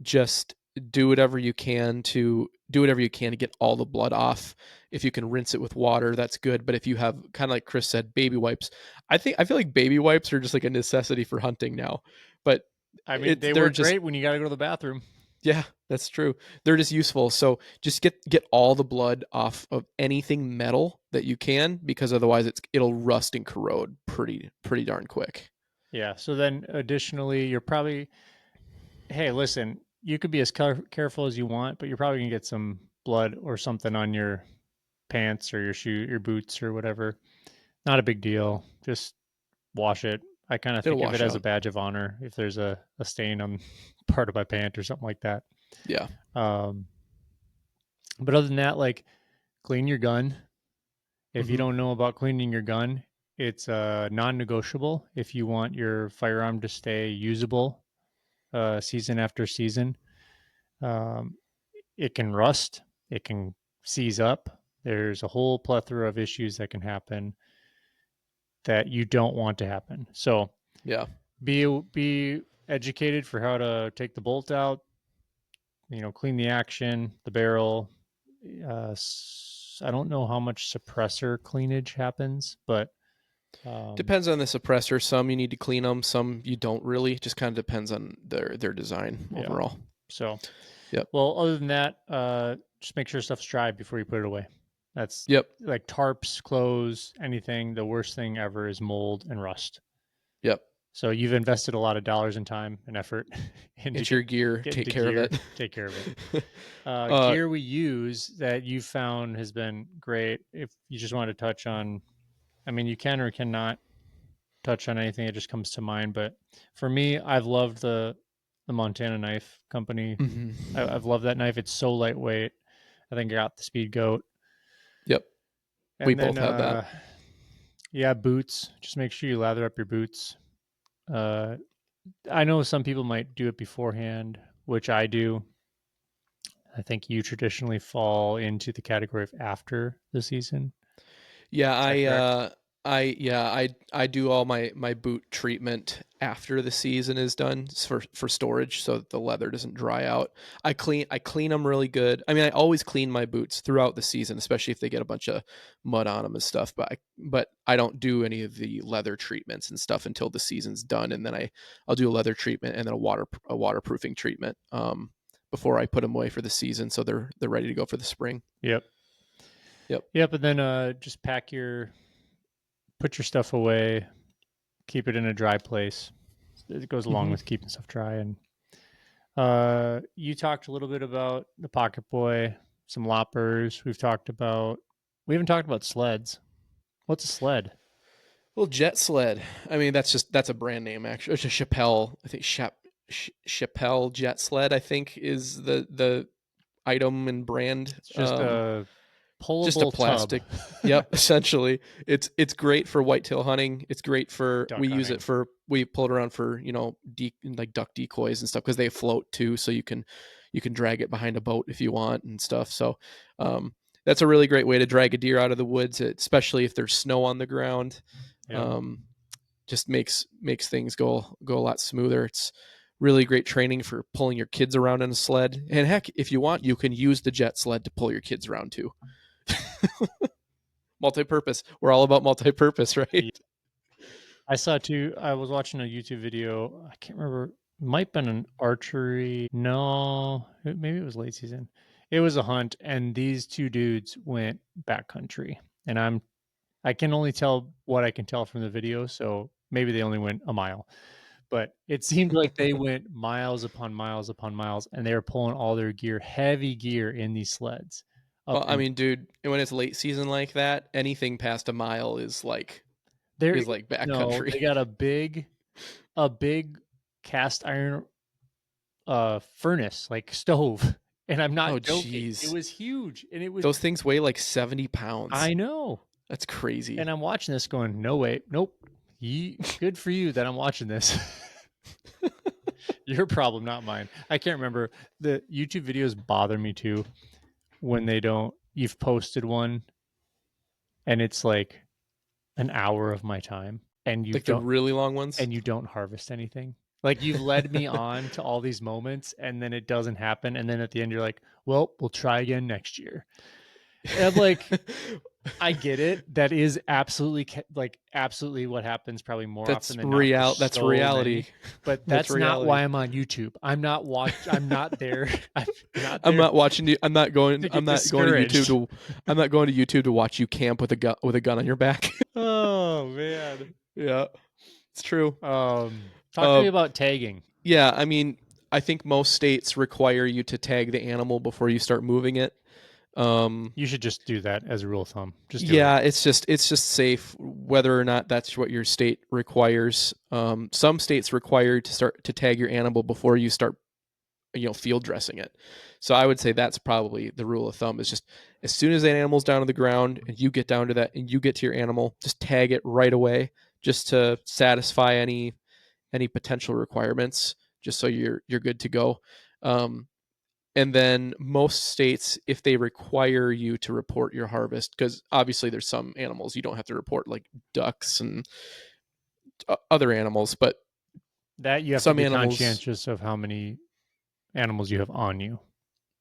just do whatever you can to get all the blood off. If you can rinse it with water, that's good. But if you have, kind of like Chris said, baby wipes, I feel like baby wipes are just like a necessity for hunting now. But I mean, it's they they're work just great when you got to go to the bathroom. yeah, that's true. They're just useful. So just get all the blood off of anything metal that you can, because otherwise it'll rust and corrode pretty darn quick. Yeah. So then, additionally, you're probably, hey, listen, you could be as careful as you want, but you're probably gonna get some blood or something on your pants or your boots or whatever. Not a big deal. Just wash it. I kind of It'll think of it wash as a out. badge of honor if there's a stain on part of my pant or something like that. Yeah. Um, but other than that, like clean your gun. If you Hmm. don't know about cleaning your gun, It's non-negotiable if you want your firearm to stay usable season after season. Um, it can rust, it can seize up. There's a whole plethora of issues that can happen that you don't want to happen. So Yeah. be educated for how to take the bolt out, clean the action, the barrel. I don't know how much suppressor cleanage happens, but Depends on the suppressor. Some you need to clean them, some you don't really. Just kind of depends on their design yeah. overall. So, Yep. well, other than that, just make sure stuff's dry before you put it away. That's Yep. like tarps, clothes, anything. The worst thing ever is mold and rust. Yep. So you've invested a lot of dollars and time and effort into Into your gear, get take into care of gear. it. Take care of it. uh Gear we use that you found has been great. If you just want to touch on, I mean, you can or cannot touch on anything that just comes to mind. But for me, I've loved the Montana Knife Company. mhm. I've loved that knife. It's so lightweight. I think I got the Speed Goat. Yep. We And then, both have that. yeah, boots. Just make sure you lather up your boots. Uh, I know some people might do it beforehand, which I do. I think you traditionally fall into the category of after the season. Yeah, Is that correct? I do all my boot treatment after the season is done for storage so that the leather doesn't dry out. I clean them really good. I mean, I always clean my boots throughout the season, especially if they get a bunch of mud on them and stuff, but I don't do any of the leather treatments and stuff until the season's done, and then I'll do a leather treatment and then a waterproofing treatment before I put them away for the season so they're ready to go for the spring. Yep. Yep. Yep. And then just put your stuff away, keep it in a dry place. It goes along Mhm. with keeping stuff dry. And you talked a little bit about the Pocket Boy, some loppers. We haven't talked about sleds. What's a sled? Well, Jet Sled. I mean, that's a brand name actually. It's a Chappelle. I think Chappelle Jet Sled. I think is the item and brand. It's just a Just a pullable tub. plastic. Yep, essentially, it's great for whitetail hunting. It's great for Duck we use it hunting. for we pull it around for like duck decoys and stuff because they float too, so you can drag it behind a boat if you want and stuff. So that's a really great way to drag a deer out of the woods, especially if there's snow on the ground. Yep. Um, just makes things go a lot smoother. It's really great training for pulling your kids around in a sled. And heck, if you want, you can use the jet sled to pull your kids around too. Multi-purpose. We're all about multi-purpose, right? Yeah. I saw too. I was watching a YouTube video. I can't remember. It might have been an archery. No, maybe it was late season. It was a hunt, and these two dudes went backcountry. And I can only tell what I can tell from the video, so maybe they only went a mile. But it seemed like they went miles upon miles upon miles, and they were pulling all their gear, heavy gear, in these sleds. Up Well, I in mean, dude, when it's late season like that, anything past a mile there, is like no, backcountry. they got a big cast iron furnace, like stove. And I'm not Oh, joking. It jeez. was huge. And it was, Those things weigh like 70 pounds. I know. That's And crazy. I'm watching this going, no way, nope. Good for you that I'm watching this. Your problem, not mine. I can't remember. The YouTube videos bother me too when they don't. You've posted one and it's like an hour of my time and you Like the don't really long ones. harvest anything. Like you've led me on to all these moments and then it doesn't happen. And then at the end, you're like, well, we'll try again next year. And I'm like, I get it. That is absolutely what happens probably more often than not for That's so reality. many. But That's that's not reality. why I'm on YouTube. I'm not there. I'm not I'm there not watching you. to I'm get not going to YouTube discouraged. I'm not going to YouTube to watch you camp with a gun on your back. Oh man. Yeah, it's true. Talk to Uh, me about tagging. yeah, I mean, I think most states require you to tag the animal before you start moving it. Um, You should just do that as a rule of thumb. Just do it. yeah, it's just safe whether or not that's what your state requires. Some states require to start to tag your animal before you start field dressing it. So I would say that's probably the rule of thumb, is just as soon as that animal's down on the ground and you get down to that and you get to your animal, just tag it right away, just to satisfy any potential requirements, just so you're good to go. Um, and then most states, if they require you to report your harvest, because obviously there's some animals you don't have to report, like ducks and other animals, but That you have to some be animals, conscientious of how many animals you have on you.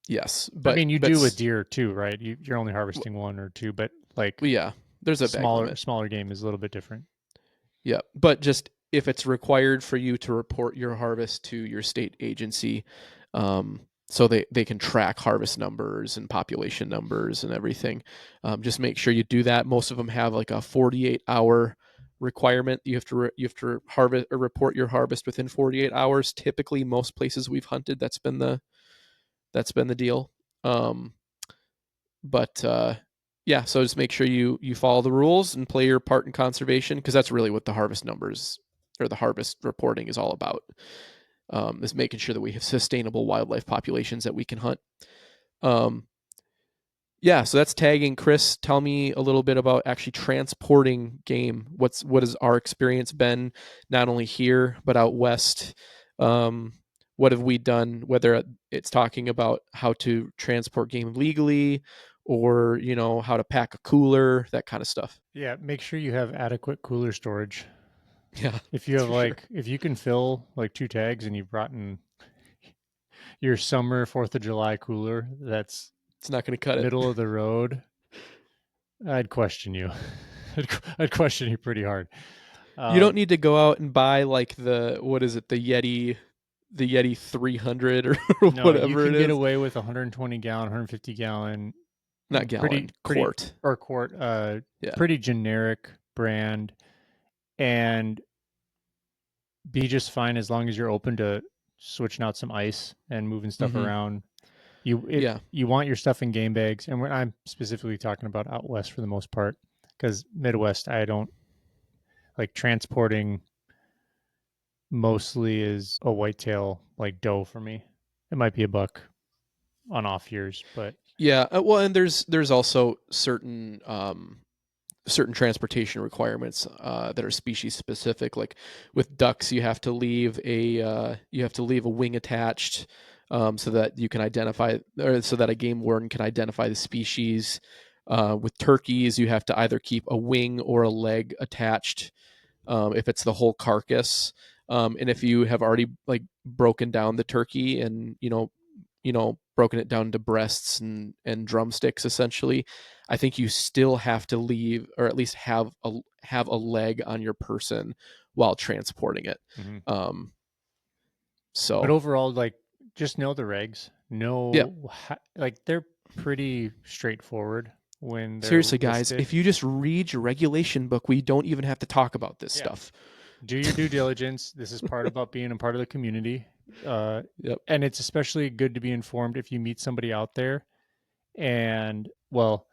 yes, I mean, you but do with deer too, right? You're only harvesting one or two, but like yeah, there's a bag limit. smaller game is a little bit different. Yeah, but just if it's required for you to report your harvest to your state agency, so they can track harvest numbers and population numbers and everything, just make sure you do that. Most of them have like a 48-hour requirement. You have to harvest or report your harvest within 48 hours. Typically, most places we've hunted, that's been the deal. Um, but yeah, so just make sure you follow the rules and play your part in conservation, because that's really what the harvest numbers or the harvest reporting is all about. Is making sure that we have sustainable wildlife populations that we can hunt. Um, yeah, so that's tagging. Chris, tell me a little bit about actually transporting game. What has our experience been, not only here but out west? Um, what have we done? Whether it's talking about how to transport game legally, or how to pack a cooler, that kind of stuff. Yeah, make sure you have adequate cooler storage. Yeah, If you that's have for sure. like, if you can fill like 2 tags and you've brought in your summer 4th of July cooler, that's It's not going to cut it. middle of the road, I'd question you. I'd question you pretty hard. You don't Um, need to go out and buy like the what is it, the Yeti 300 or no, you whatever it can get is. away with 120 gallon, 150 gallon, Not gallon, pretty quart. or quart, Yeah. pretty generic brand, and be just fine as long as you're open to switching out some ice and moving stuff Mm-hmm. around. Yeah. You want your stuff in game bags, and I'm specifically talking about out west for the most part, because Midwest I don't like transporting. Mostly is a whitetail like doe for me. It might be a buck on off years, but Yeah. Well, and there's also certain transportation requirements that are species specific. Like with ducks, you have to leave a wing attached, so that you can identify, or so that a game warden can identify the species. With turkeys, you have to either keep a wing or a leg attached, if it's the whole carcass. And if you have already like broken down the turkey and broken it down to breasts and drumsticks, essentially, I think you still have to leave, or at least have a leg on your person while transporting it. mhm. Um, But so overall, like just know the regs. yeah, Know like they're pretty straightforward when they're seriously, guys, listed. if you just read your regulation book, we don't even have to talk about this Yeah, stuff. do your due diligence. This is part about being a part of the community, uh, Yep. and it's especially good to be informed if you meet somebody out there. And well,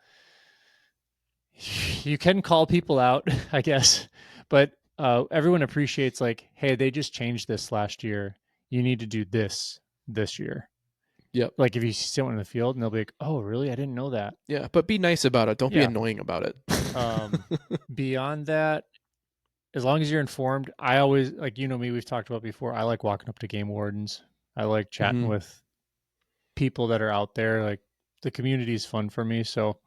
you can call people out, I guess, but everyone appreciates like, hey, they just changed this last year. You need to do this year. Yep. Like if you see someone in the field and they'll be like, oh, really? I didn't know that. Yeah, but be nice about it. Don't be Yeah. annoying about it. Um, Beyond that, as long as you're informed, I always like me. We've talked about before. I like walking up to game wardens. I like chatting Hmm. with people that are out there. Like the community is fun for me. So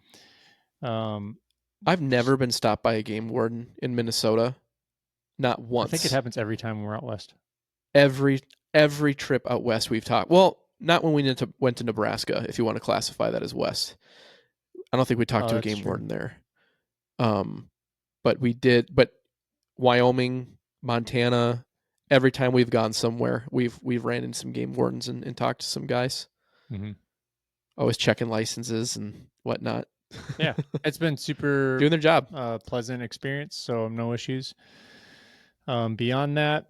um, I've just never been stopped by a game warden in Minnesota. Not I think it once. happens every time we're out west. Every trip out west we've talked. Well, not when we went to Nebraska, if you want to classify that as west. I don't think we talked Oh, to a that's game true. warden there. Um, but we did. But Wyoming, Montana, every time we've gone somewhere, we've ran into some game wardens and talked to some guys. Hmm. Always checking licenses and whatnot. Yeah, it's been super Doing their job. pleasant experience. So no issues. Beyond that,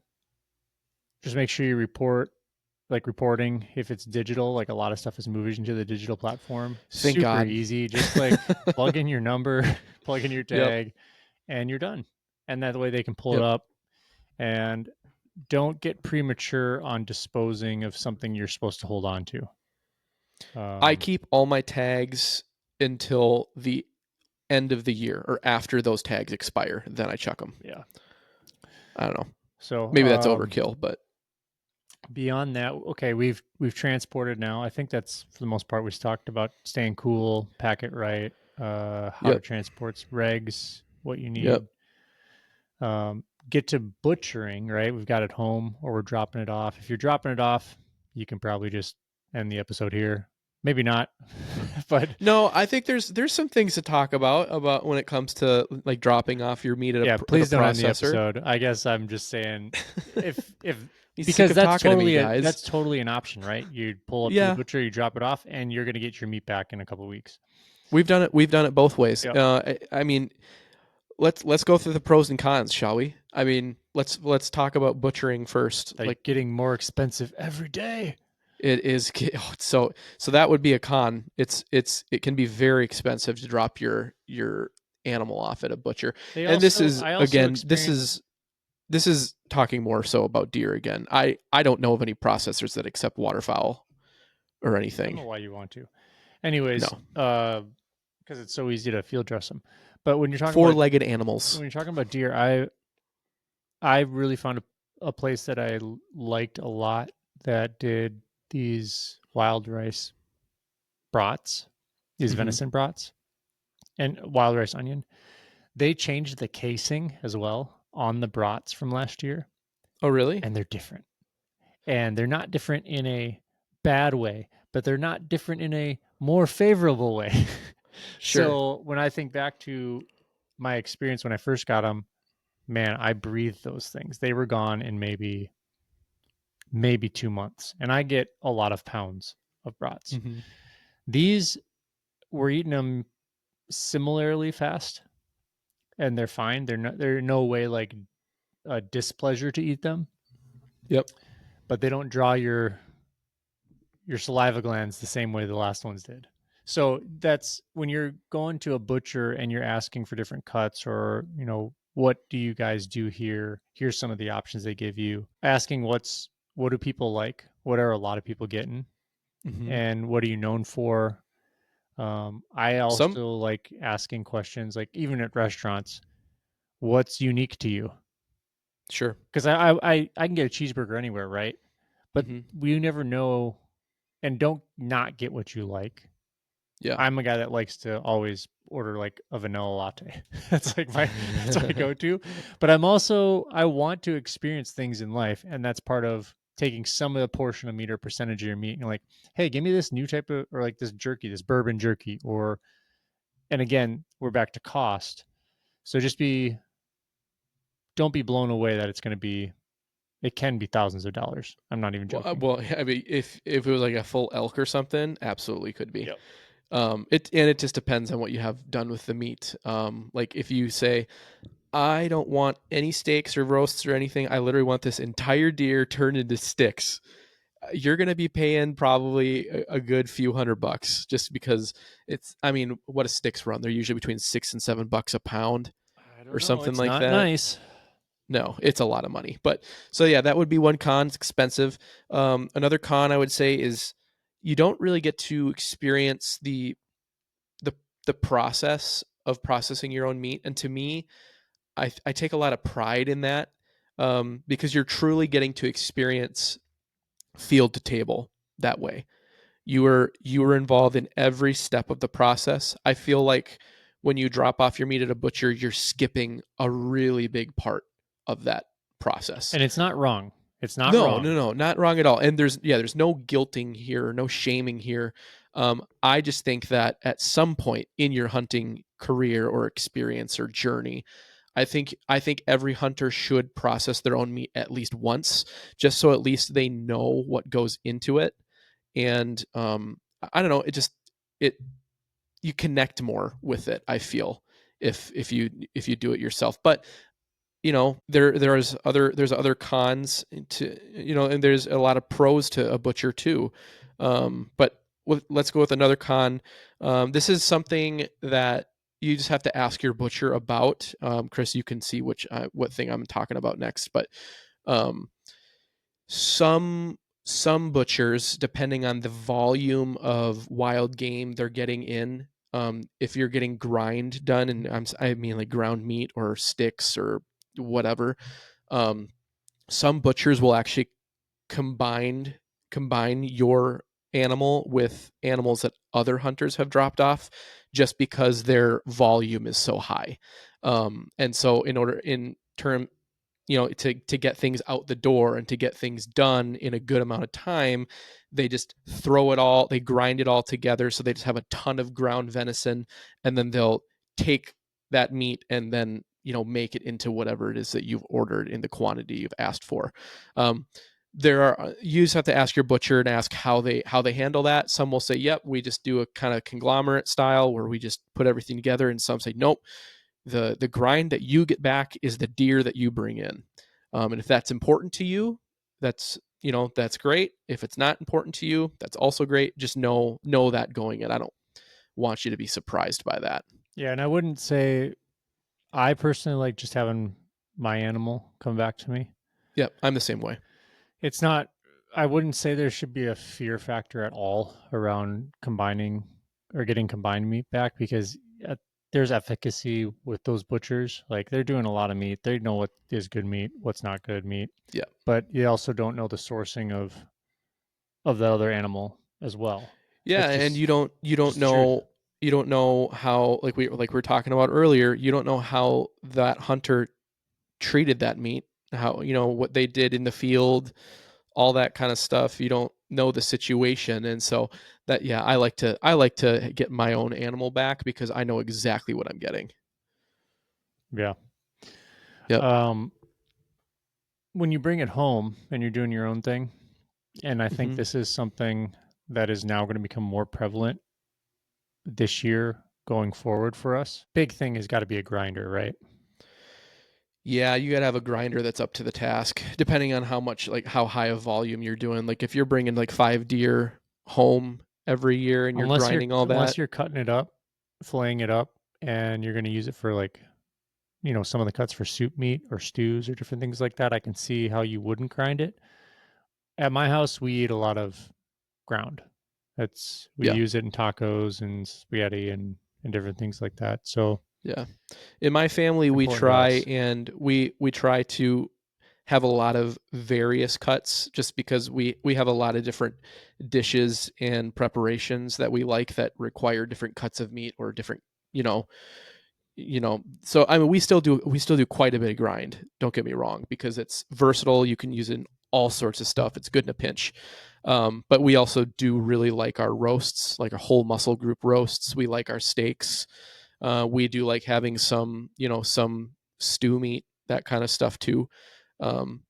just make sure you reporting if it's digital. Like a lot of stuff is moving to the digital platform. Thank Super God. easy. Just like plug in your number, plug in your Yep. tag, and you're done. And that way they can pull it Yep. up. And don't get premature on disposing of something you're supposed to hold on to. I Um, keep all my tags until the end of the year or after those tags expire. Then I chuck them. yeah. I don't know. So Maybe that's overkill, but beyond that, okay, we've transported now. I think that's for the most part. We've talked about staying cool, pack it right, how to yep, transport regs, what you yep. need. Get to butchering, right? We've got it home, or we're dropping it off. If you're dropping it off, you can probably just end the episode here. Maybe not, but No, I think there's some things to talk about when it comes to like dropping off your meat yeah, at a please don't end the processor. episode. I guess I'm just saying if He's sick because of talking to me, that's guys. totally an option, right? You pull up to the Yeah, butcher, you drop it off, and you're gonna get your meat back in a couple of weeks. we've done it. We've done it both ways. Yep. I mean, let's go through the pros and cons, shall we? I mean, let's talk about butchering first. They're Like getting more expensive every day. it is so that would be a con. It can be very expensive to drop your animal off at a butcher. And this is I also again, experienced. this is talking more so about deer again. I don't know of any processors that accept waterfowl or I don't anything. know why you want to. Anyways, No. because it's so easy to field dress them. But Four-legged animals. when you're talking about deer, I really found a place that I liked a lot that did these wild rice brats, these Mhm. venison brats, and wild rice onion. They changed the casing as well on the brats from last year, Oh, really? and they're different. And they're not different in a bad way, but they're not different in a more favorable way. Sure. So when I think back to my experience when I first got them, man, I breathed those things. They were gone in maybe 2 months, and I get a lot of pounds of brats. Mhm. These we're eating them similarly fast, and they're fine. They're no way like a displeasure to eat them, Yep. but they don't draw your saliva glands the same way the last ones did. So that's when you're going to a butcher and you're asking for different cuts, or what do you guys do here? Here's some of the options they give you. Asking what do people like? What are a lot of people getting? Mhm. And what are you known for? I Some also like asking questions, like even at restaurants, what's unique to you? sure. Because I can get a cheeseburger anywhere, right? But Mhm. we never know, and don't not get what you like. Yeah. I'm a guy that likes to always order like a vanilla latte. That's like that's my go-to. But I want to experience things in life, and that's part of taking some of the portion of meat or percentage of your meat and like, hey, give me this new type of, or like this jerky, this bourbon jerky, or, and again, we're back to cost. So don't be blown away that it can be thousands of dollars. I'm not even joking. Well, I mean, if it was like a full elk or something, absolutely could be. Yep. It just depends on what you have done with the meat. Like if you say, I don't want any steaks or roasts or anything, I literally want this entire deer turned into sticks. You're gonna be paying probably a good few $100 just because it's. I mean, what do sticks run? They're usually between $6 and $7 a pound I don't or know. something It's like not that. nice. No, it's a lot of money. But so yeah, that would be one con. It's expensive. Another con I would say is you don't really get to experience the the process of processing your own meat. And to me, I take a lot of pride in that because you're truly getting to experience field to table that way. You were involved in every step of the process. I feel like when you drop off your meat at a butcher, you're skipping a really big part of that process. And it's not wrong. It's not No, wrong. no, no, not wrong at all. And there's no guilting here, no shaming here. I just think that at some point in your hunting career or experience or journey, I think every hunter should process their own meat at least once, just so at least they know what goes into it. And I don't know, it you connect more with it. I feel if you do it yourself, but there's other cons to and there's a lot of pros to a butcher too. But let's go with another con. This is something that you just have to ask your butcher about. Chris, you can see what thing I'm talking about next, but Um, some some butchers, depending on the volume of wild game they're getting in, if you're getting grind done, and I mean like ground meat or sticks or whatever, um, some butchers will actually combine combine your animal with animals that other hunters have dropped off, just because their volume is so high. And so in order in term to get things out the door and to get things done in a good amount of time, they just throw it all, they grind it all together, so they just have a ton of ground venison, and then they'll take that meat and then make it into whatever it is that you've ordered in the quantity you've asked for. um, there are You just have to ask your butcher and ask how they handle that. Some will say, yep, we just do a kind of conglomerate style where we just put everything together, and some say, nope, the grind that you get back is the deer that you bring in. And if that's important to you, that's great. If it's not important to you, that's also great. Just know that going in. I don't want you to be surprised by that. Yeah, and I wouldn't say I personally like just having my animal come back to me. Yep, I'm the same way. It's not, I wouldn't say there should be a fear factor at all around combining or getting combined meat back, because there's efficacy with those butchers. Like, they're doing a lot of meat. They know what is good meat, what's not good meat, Yeah, but you also don't know the sourcing of the other animal as well. yeah, It's and just you don't just the truth. know how, like we were talking about earlier. You don't know how that hunter treated that meat, how what they did in the field, all that kind of stuff. You don't know the situation, and so that, yeah, I like to get my own animal back because I know exactly what I'm getting. Yeah. Yep. Um, when you bring it home and you're doing your own thing, and I think Hmm. this is something that is now going to become more prevalent this year going forward for us. Big thing has got to be a grinder, right? Yeah, you gotta have a grinder that's up to the task, depending on how much, like how high of volume you're doing. Like if you're bringing like 5 deer home every year and you're Unless you're grinding all unless that. you're cutting it up, filleting it up, and you're going to use it for, like, some of the cuts for soup meat or stews or different things like that. I can see how you wouldn't grind it. At my house, we eat a lot of ground. We Yeah, use it in tacos and spaghetti and different things like that. So yeah. In my family, we important to try us. and we try to have a lot of various cuts, just because we have a lot of different dishes and preparations that we like that require different cuts of meat or different, you know so I mean we still do quite a bit of grind, don't get me wrong, because it's versatile. You can use it in all sorts of stuff. It's good in a pinch. But we also do really like our roasts, like our whole muscle group roasts. We like our steaks. We do like having some stew meat, that kind of stuff too. um,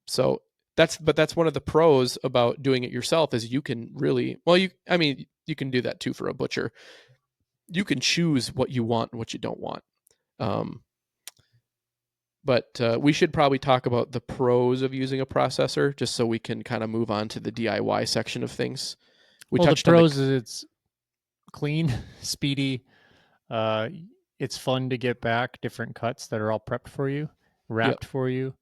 so that's one of the pros about doing it yourself, is you can really, well, I mean, you can do that too for a butcher. You can choose what you want and what you don't want. um, but we should probably talk about the pros of using a processor, just so we can kind of move on to the DIY section of things. We Well, the touched on the pros is it's clean, speedy. Uh, it's fun to get back different cuts that are all prepped for you, Yep. wrapped for you.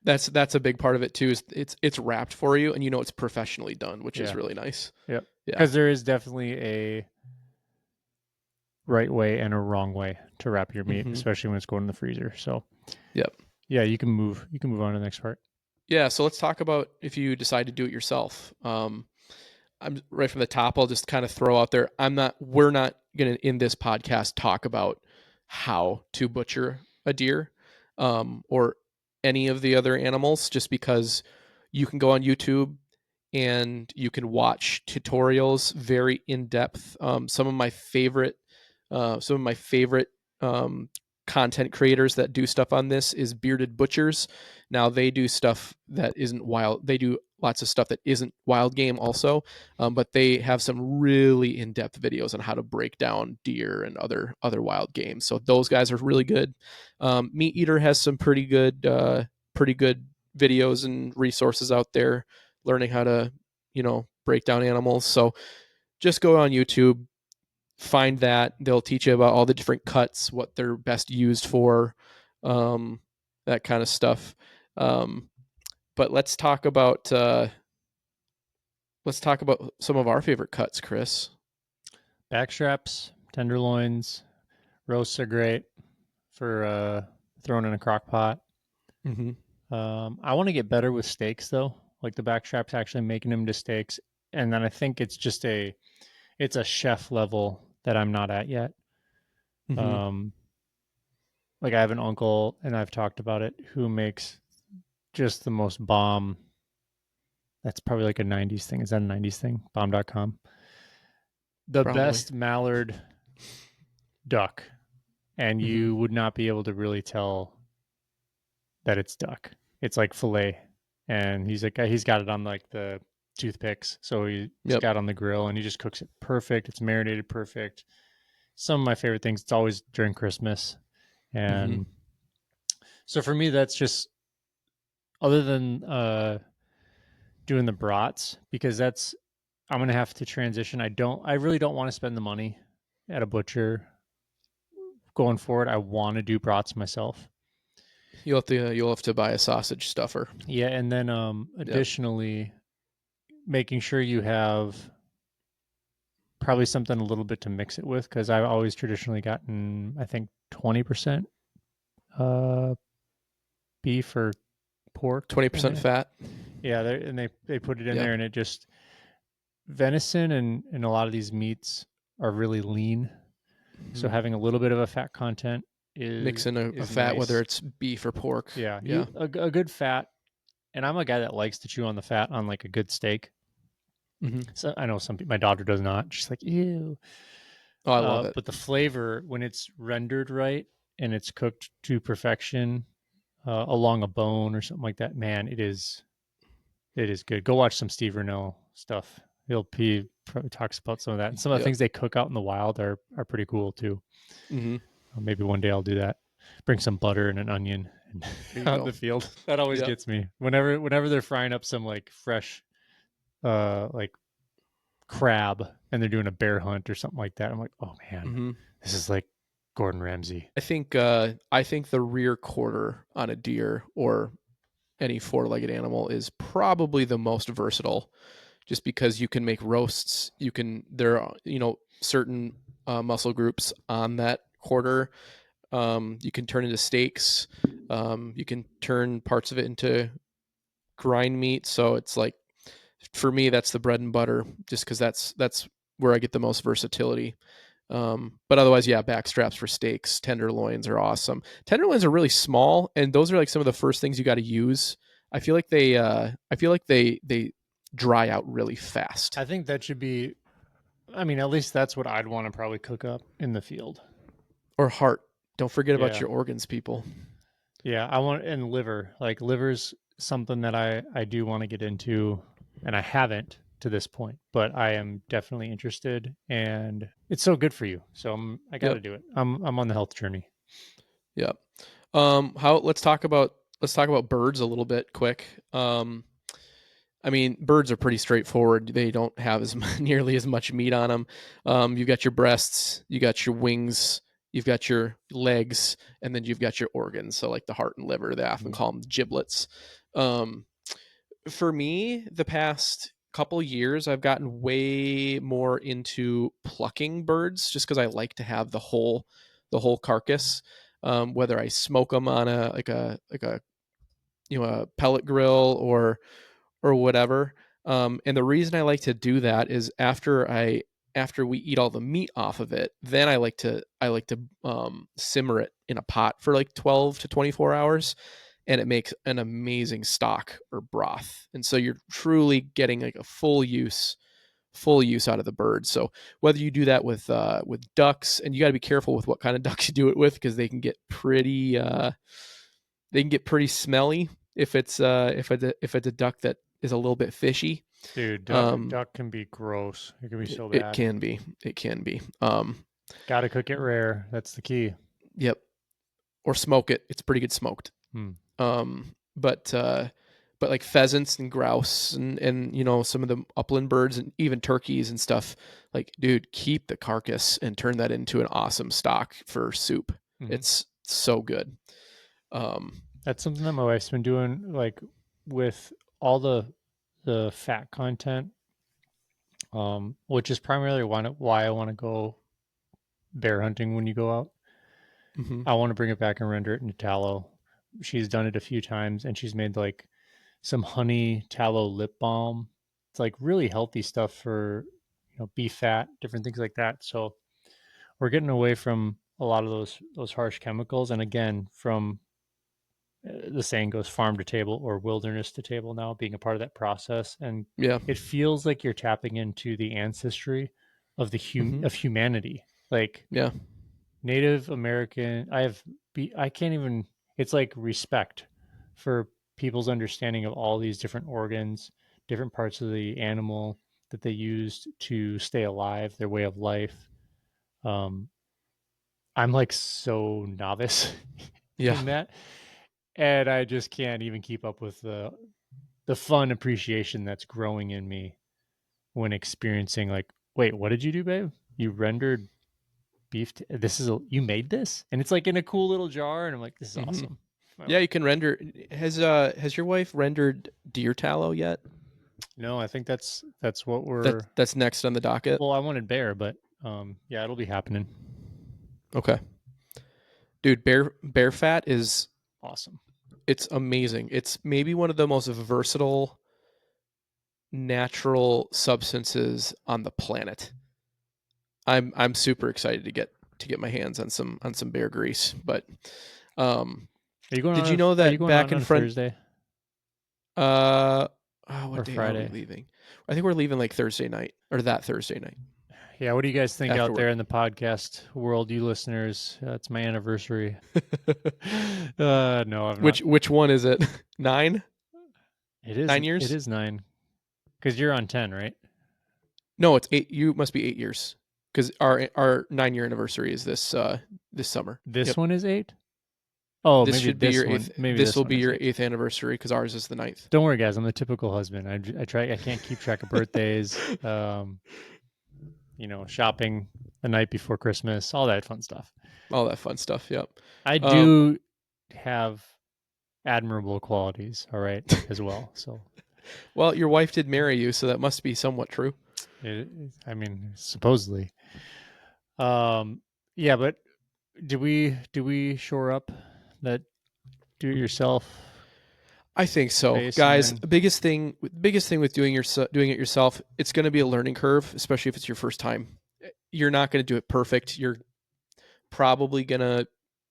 That's a big part of it too. Is it's wrapped for you, and it's professionally done, which is Yeah. really nice. Yep. Yeah. Because there is definitely a right way and a wrong way to wrap your meat, Hmm. especially when it's going in the freezer. So Yep. yeah, you can move on to the next part. Yeah. So let's talk about if you decide to do it yourself. I'm right from the top. I'll just kind of throw out there. We're not going to, in this podcast, talk about how to butcher a deer, or any of the other animals, just because you can go on YouTube and you can watch tutorials very in depth. Some of my favorite um, content creators that do stuff on this is Bearded Butchers. Now they do stuff that isn't wild. They do lots of stuff that isn't wild game also, but they have some really in depth videos on how to break down deer and other wild games. So those guys are really good. Meat Eater has some pretty good videos and resources out there, learning how to break down animals. So just go on YouTube, find that. They'll teach you about all the different cuts, what they're best used for, um, that kind of stuff. um, but let's talk about some of our favorite cuts, Chris. Backstraps, tenderloins, roasts are great for throwing in a crock pot. Mm-hmm. I want to get better with steaks though, like the backstraps actually making them to steaks, and then I think it's a chef level that I'm not at yet. Mm-hmm. Um, like I have an uncle, and I've talked about it, who makes just the most bomb. That's probably like a 90s thing. Is that a 90s thing? Bomb.com. The Probably. best mallard duck, and Mm-hmm. you would not be able to really tell that it's duck. It's like fillet, and he's got it on like the toothpicks, so he's Yep. got it on the grill, and he just cooks it perfect. It's marinated perfect. Some of my favorite things. It's always during Christmas, Mm-hmm. and so for me, that's just other than doing the brats because that's I'm gonna have to transition. I really don't want to spend the money at a butcher going forward. I want to do brats myself. You'll have to buy a sausage stuffer. Yeah, and then Yep. additionally, making sure you have probably something a little bit to mix it with because I've always traditionally gotten I think 20% uh, beef or pork in 20% there. fat. Yeah, and they put it in Yeah. there and it just venison and a lot of these meats are really lean. So Mm-hmm. having a little bit of a fat content Mix in a is fat, whether nice. it's beef or pork. Yeah, Yeah. a good fat, and I'm a guy that likes to chew on the fat on like a good steak. Mm-hmm. So I know some people, my daughter does not. She's like, ew. Oh, I love it. But the flavor when it's rendered right and it's cooked to perfection along a bone or something like that, man, it is good. Go watch some Steve Rennell stuff. He probably talks about some of that, and some of the Yep. things they cook out in the wild are pretty cool too. Mm-hmm. Maybe one day I'll do that. Bring some butter and an onion and There you out in go. the field. That always Yep. gets me. Whenever they're frying up some like fresh like crab and they're doing a bear hunt or something like that, I'm like, oh man, Mm-hmm. this is like Gordon Ramsay. I think the rear quarter on a deer or any four-legged animal is probably the most versatile, just because you can make roasts. There are certain muscle groups on that quarter. You can turn into steaks. You can turn parts of it into grind meat. So it's like, for me, that's the bread and butter, just because that's where I get the most versatility. But otherwise, yeah, back straps for steaks, tenderloins are awesome. Tenderloins are really small, and those are like some of the first things you got to use. I feel like they dry out really fast. I think that should be. I mean, at least that's what I'd want to probably cook up in the field. Or heart. Don't forget about Yeah, your organs, people. yeah. I want and liver. Like liver's something that I do want to get into, and I haven't to this point, but I am definitely interested, and it's so good for you. So I got Yep, to do it. I'm on the health journey. yep. How let's talk about birds a little bit quick. I mean, birds are pretty straightforward. They don't have as nearly as much meat on them. You've got your breasts, you got your wings, you've got your legs, and then you've got your organs. So, like the heart and liver, they often Mhm. call them giblets. Um, for me, the past couple years, I've gotten way more into plucking birds, just because I like to have the whole carcass. Whether I smoke them on a a pellet grill or whatever. And the reason I like to do that is after we eat all the meat off of it, then I like to simmer it in a pot for like 12 to 24 hours, and it makes an amazing stock or broth. And so you're truly getting like a full use out of the bird. So whether you do that with ducks, and you got to be careful with what kind of ducks you do it with, because they can get pretty smelly if it's a duck that is a little bit fishy. Dude, Um, duck can be gross. It can be it, so it bad. can be. It can be. Got to cook it rare. That's the key. Yep. Or smoke it. It's pretty good smoked. Hmm. But like pheasants and grouse and some of the upland birds and even turkeys and stuff. Like, dude, keep the carcass and turn that into an awesome stock for soup. Mm-hmm. It's so good. Um, That's something that my wife's been doing. Like with all the fat content, which is primarily why I want to go bear hunting when you go out. Hmm. I want to bring it back and render it into tallow. She's done it a few times, and she's made like some honey tallow lip balm. It's like really healthy stuff for beef fat, different things like that. So we're getting away from a lot of those harsh chemicals, and again, from the saying goes farm to table or wilderness to table now, being a part of that process. And Yeah. it feels like you're tapping into the ancestry of Hmm. of humanity. Like Yeah. Native American, I can't even, it's like respect for people's understanding of all these different organs, different parts of the animal that they used to stay alive, their way of life. Um, I'm like so novice Yeah. in that, and I just can't even keep up with the fun appreciation that's growing in me when experiencing like, wait, what did you do, babe? You rendered this is you made this, and it's like in a cool little jar, and I'm like, this is Hmm. awesome. Yeah, Well, you can render. Has your wife rendered deer tallow yet? no, I think that's what That we're. that's next on the docket. Well, I wanted bear, but yeah, it'll be happening. Okay, dude, bear fat is Awesome. it's amazing. It's maybe one of the most versatile natural substances on the planet. I'm super excited to get my hands on some bear grease. But um, Are you going did you on? know Are you that going back on in on front? Thursday Uh, what or day are we Friday? leaving? I think we're leaving like Thursday night or that Thursday night Yeah. What do you guys think after out there work. in the podcast world, you listeners? It's my anniversary. No, I'm not. Which one is it? Nine? It is. 9 years? It is 9 because you're on 10, right? No, it's 8. You must be 8 years because our 9 year anniversary is this summer. This Yep. one is 8. Oh, This should be your eighth. maybe This this will one be is your 8. eighth anniversary because ours is the ninth. Don't worry, guys. I'm the typical husband. I try. I can't keep track of birthdays. Shopping the night before Christmas, all that fun stuff. All that fun stuff. Yep. I Um, do have admirable qualities, all right, as well. So, well, your wife did marry you, so that must be somewhat true. I mean, supposedly. Um, yeah, but do we shore up that do it yourself I think so, space and guys. then Biggest thing with doing it yourself, it's going to be a learning curve, especially if it's your first time. You're not going to do it perfect. You're probably going to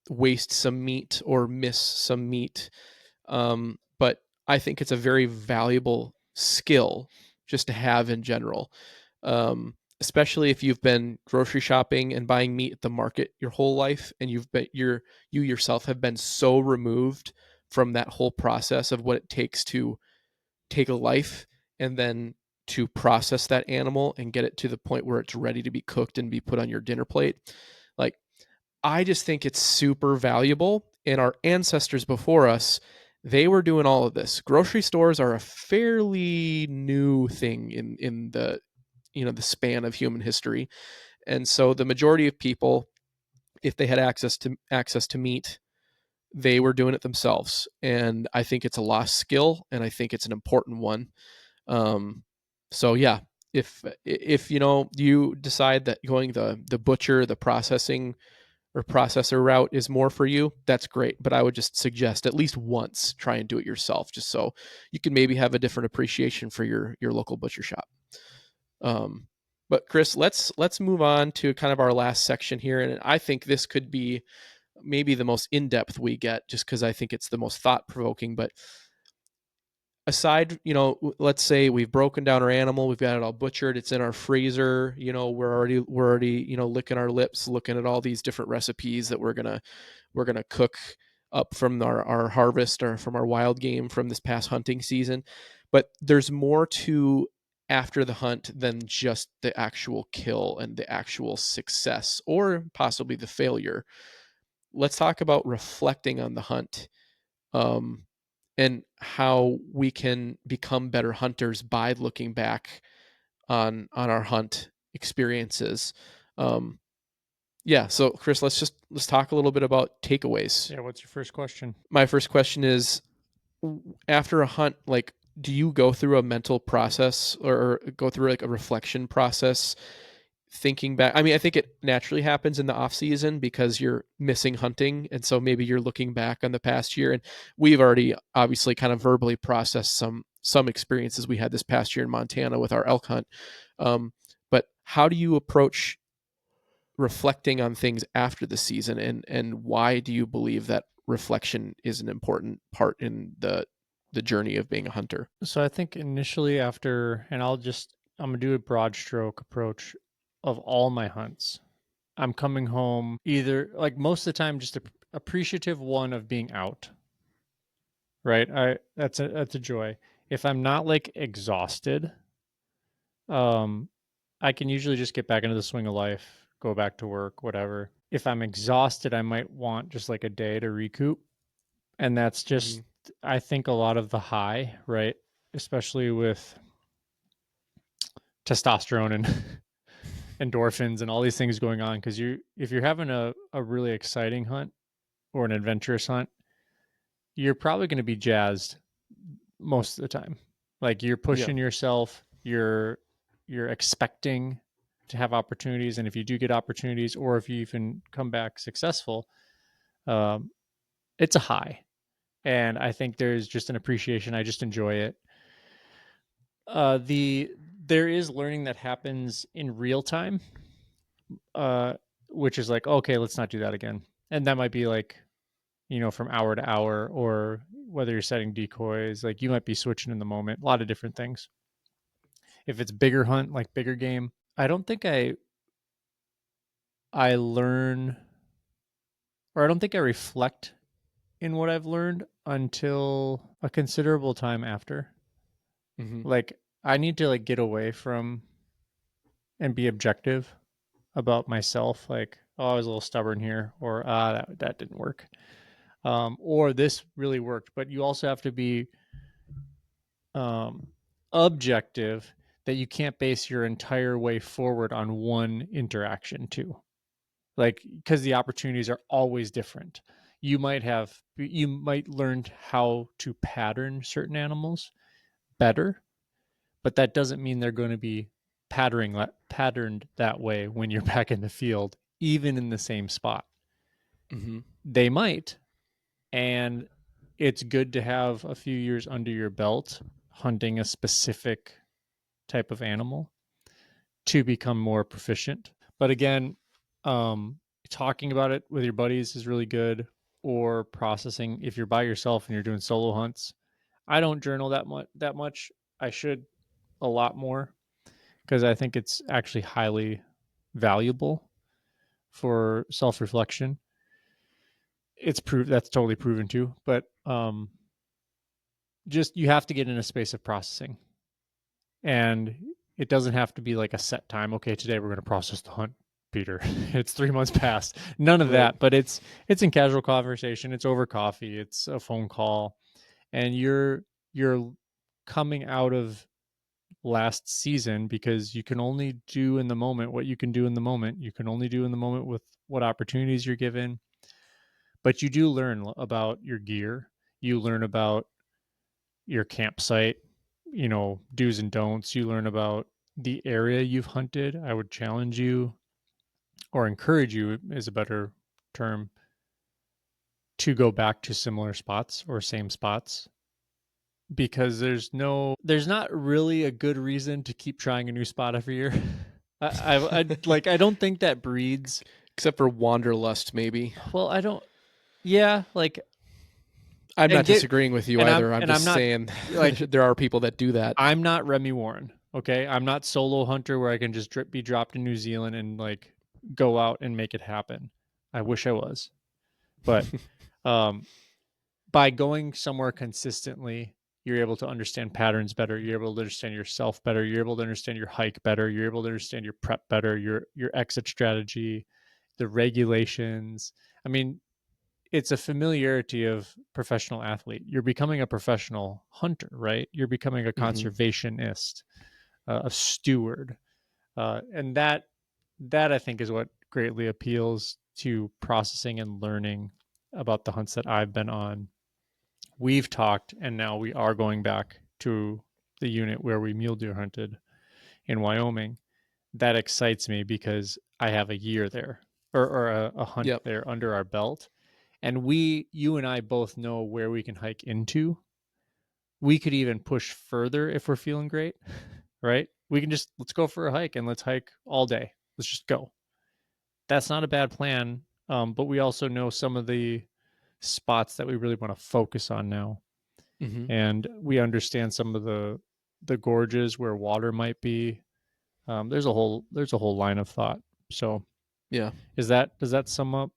waste some meat or miss some meat. But I think it's a very valuable skill just to have in general, especially if you've been grocery shopping and buying meat at the market your whole life, and you yourself have been so removed from that whole process of what it takes to take a life and then to process that animal and get it to the point where it's ready to be cooked and be put on your dinner plate. Like, I just think it's super valuable. And our ancestors before us, they were doing all of this. Grocery stores are a fairly new thing in the the span of human history. And so the majority of people, if they had access to meat, they were doing it themselves. And I think it's a lost skill, and I think it's an important one. Um, so yeah, if you decide that going the butcher, the processing or processor route is more for you, that's great. But I would just suggest at least once try and do it yourself, just so you can maybe have a different appreciation for your local butcher shop. Um, but Chris, let's move on to kind of our last section here, and I think this could be maybe the most in depth we get, just because I think it's the most thought provoking. But aside, let's say we've broken down our animal, we've got it all butchered, it's in our freezer, we're already, licking our lips, looking at all these different recipes that we're gonna cook up from our harvest or from our wild game from this past hunting season. But there's more to after the hunt than just the actual kill and the actual success or possibly the failure. Let's talk about reflecting on the hunt, um, and how we can become better hunters by looking back on our hunt experiences. Um, yeah, so Chris, let's talk a little bit about takeaways. yeah. What's your first question? My first question is, after a hunt, like, do you go through a mental process or go through like a reflection process thinking back? I mean, I think it naturally happens in the off season because you're missing hunting, and so maybe you're looking back on the past year. And we've already obviously kind of verbally processed some experiences we had this past year in Montana with our elk hunt. But how do you approach reflecting on things after the season, and why do you believe that reflection is an important part in the journey of being a hunter? So I think initially after, and I'm gonna do a broad stroke approach of all my hunts. I'm coming home either like most of the time just appreciative one of being out, right? I that's a joy. If I'm not like exhausted, um I can usually just get back into the swing of life, go back to work, whatever. If I'm exhausted, I might want just like a day to recoup, and that's just Mm-hmm. I think a lot of the high, right? Especially with testosterone and endorphins and all these things going on because you if you're having a really exciting hunt or an adventurous hunt, you're probably going to be jazzed most of the time. Like you're Yeah. pushing yourself, you're expecting to have opportunities, and if you do get opportunities, or if you even come back successful, um, it's a high. And I think there's just an appreciation. I just enjoy it. The There is learning that happens in real time, uh, which is like, okay, let's not do that again. And that might be like, from hour to hour, or whether you're setting decoys, like you might be switching in the moment, a lot of different things. If it's bigger hunt, like bigger game, I don't think I learn, or I don't think I reflect in what I've learned until a considerable time after. Mm-hmm. Like I need to like get away from and be objective about myself. Like, oh, I was a little stubborn here, or that didn't work, or this really worked. But you also have to be um, objective that you can't base your entire way forward on one interaction too. Like, because the opportunities are always different. You might learn how to pattern certain animals better, but that doesn't mean they're going to be patterned that way when you're back in the field, even in the same spot. Mm-hmm. They might, and it's good to have a few years under your belt hunting a specific type of animal to become more proficient. But again, talking about it with your buddies is really good, or processing if you're by yourself and you're doing solo hunts. I don't journal that much. I should a lot more because I think it's actually highly valuable for self-reflection. It's proved that's totally proven too, but just you have to get in a space of processing, and it doesn't have to be like a set time. Okay, today we're going to process the hunt, Peter. It's 3 months past. None of Right. that, but it's in casual conversation. It's over coffee. It's a phone call, and you're coming out of last season because you can only do in the moment what you can do in the moment. You can only do in the moment with what opportunities you're given, but you do learn about your gear. You learn about your campsite, do's and don'ts. You learn about the area you've hunted. I would challenge you, or encourage you is a better term, to go back to similar spots or same spots, because there's not really a good reason to keep trying a new spot every year. I don't think that breeds. Except for wanderlust, maybe. Well, I don't. Yeah, like I'm and not get disagreeing with you and I'm either. I'm and I'm just not saying like there are people that do that. I'm not Remy Warren. Okay, I'm not solo hunter where I can just be dropped in New Zealand and like go out and make it happen. I wish I was, but um, by going somewhere consistently, you're able to understand patterns better. You're able to understand yourself better. You're able to understand your hike better. You're able to understand your prep better. Your exit strategy, the regulations. I mean, it's a familiarity of professional athlete. You're becoming a professional hunter, right? You're becoming a Mm-hmm. conservationist, a steward, and that I think is what greatly appeals to processing and learning about the hunts that I've been on. we've talked, and now we are going back to the unit where we mule deer hunted in Wyoming. That excites me because I have a year there, or a hunt Yep. there under our belt. And you and I both know where we can hike into. We could even push further if we're feeling great, right? We can just, let's go for a hike and let's hike all day. Let's just go. That's not a bad plan. But we also know some of the spots that we really want to focus on now, Hmm. and we understand some of the gorges where water might be. There's a whole line of thought. So Yeah. does that sum up?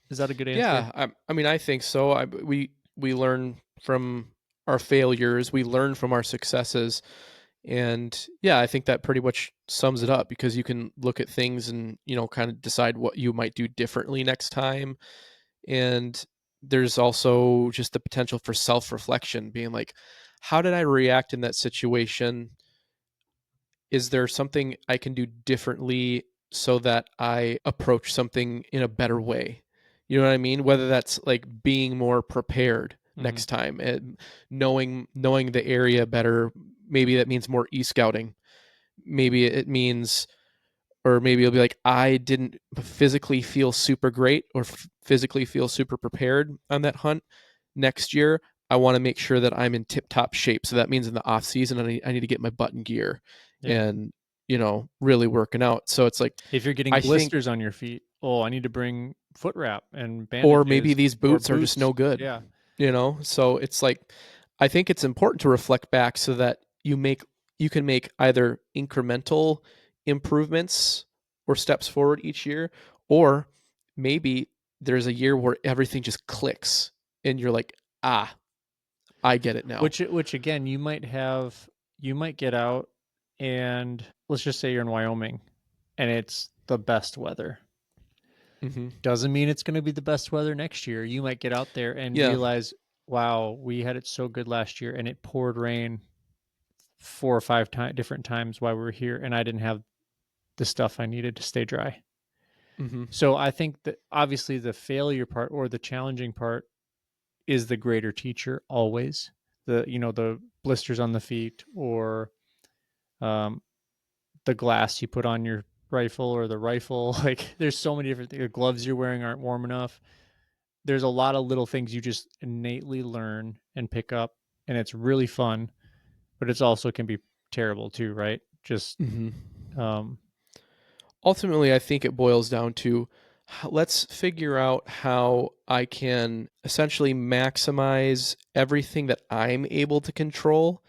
Is that a good answer? Yeah. I mean, I think so. We learn from our failures. We learn from our successes. And yeah, I think that pretty much sums it up because you can look at things and, kind of decide what you might do differently next time. And there's also just the potential for self reflection, being like, how did I react in that situation? Is there something I can do differently so that I approach something in a better way? You know what I mean? Whether that's like being more prepared Mm-hmm. next time, and knowing the area better. Maybe that means more e-scouting. Maybe it means, or maybe it'll be like, I didn't physically feel super great or physically feel super prepared on that hunt. Next year, I want to make sure that I'm in tip top shape. So that means in the off season, I need to get my button gear Yeah. and, really working out. So it's like, If you're getting I think, blisters on your feet, oh, I need to bring foot wrap and or maybe bandages these or boots are just boots. no good, Yeah. So it's like, I think it's important to reflect back so that you can make either incremental improvements or steps forward each year, or maybe there's a year where everything just clicks and you're like, ah, I get it now. Which again, you might get out, and let's just say you're in Wyoming and it's the best weather. Hmm. Doesn't mean it's going to be the best weather next year. You might get out there and Yeah. realize, wow, we had it so good last year and it poured rain 4 or 5 different times while we were here, and I didn't have the stuff I needed to stay dry. Hmm. So I think that obviously the failure part or the challenging part is the greater teacher always. The blisters on the feet, or um, the glass you put on your rifle, or the rifle. Like there's so many different things. The gloves you're wearing aren't warm enough. There's a lot of little things you just innately learn and pick up, and it's really fun, but it's also can be terrible too, right? Just Hmm. um, Ultimately, I think it boils down to, let's figure out how I can essentially maximize everything that I'm able to control,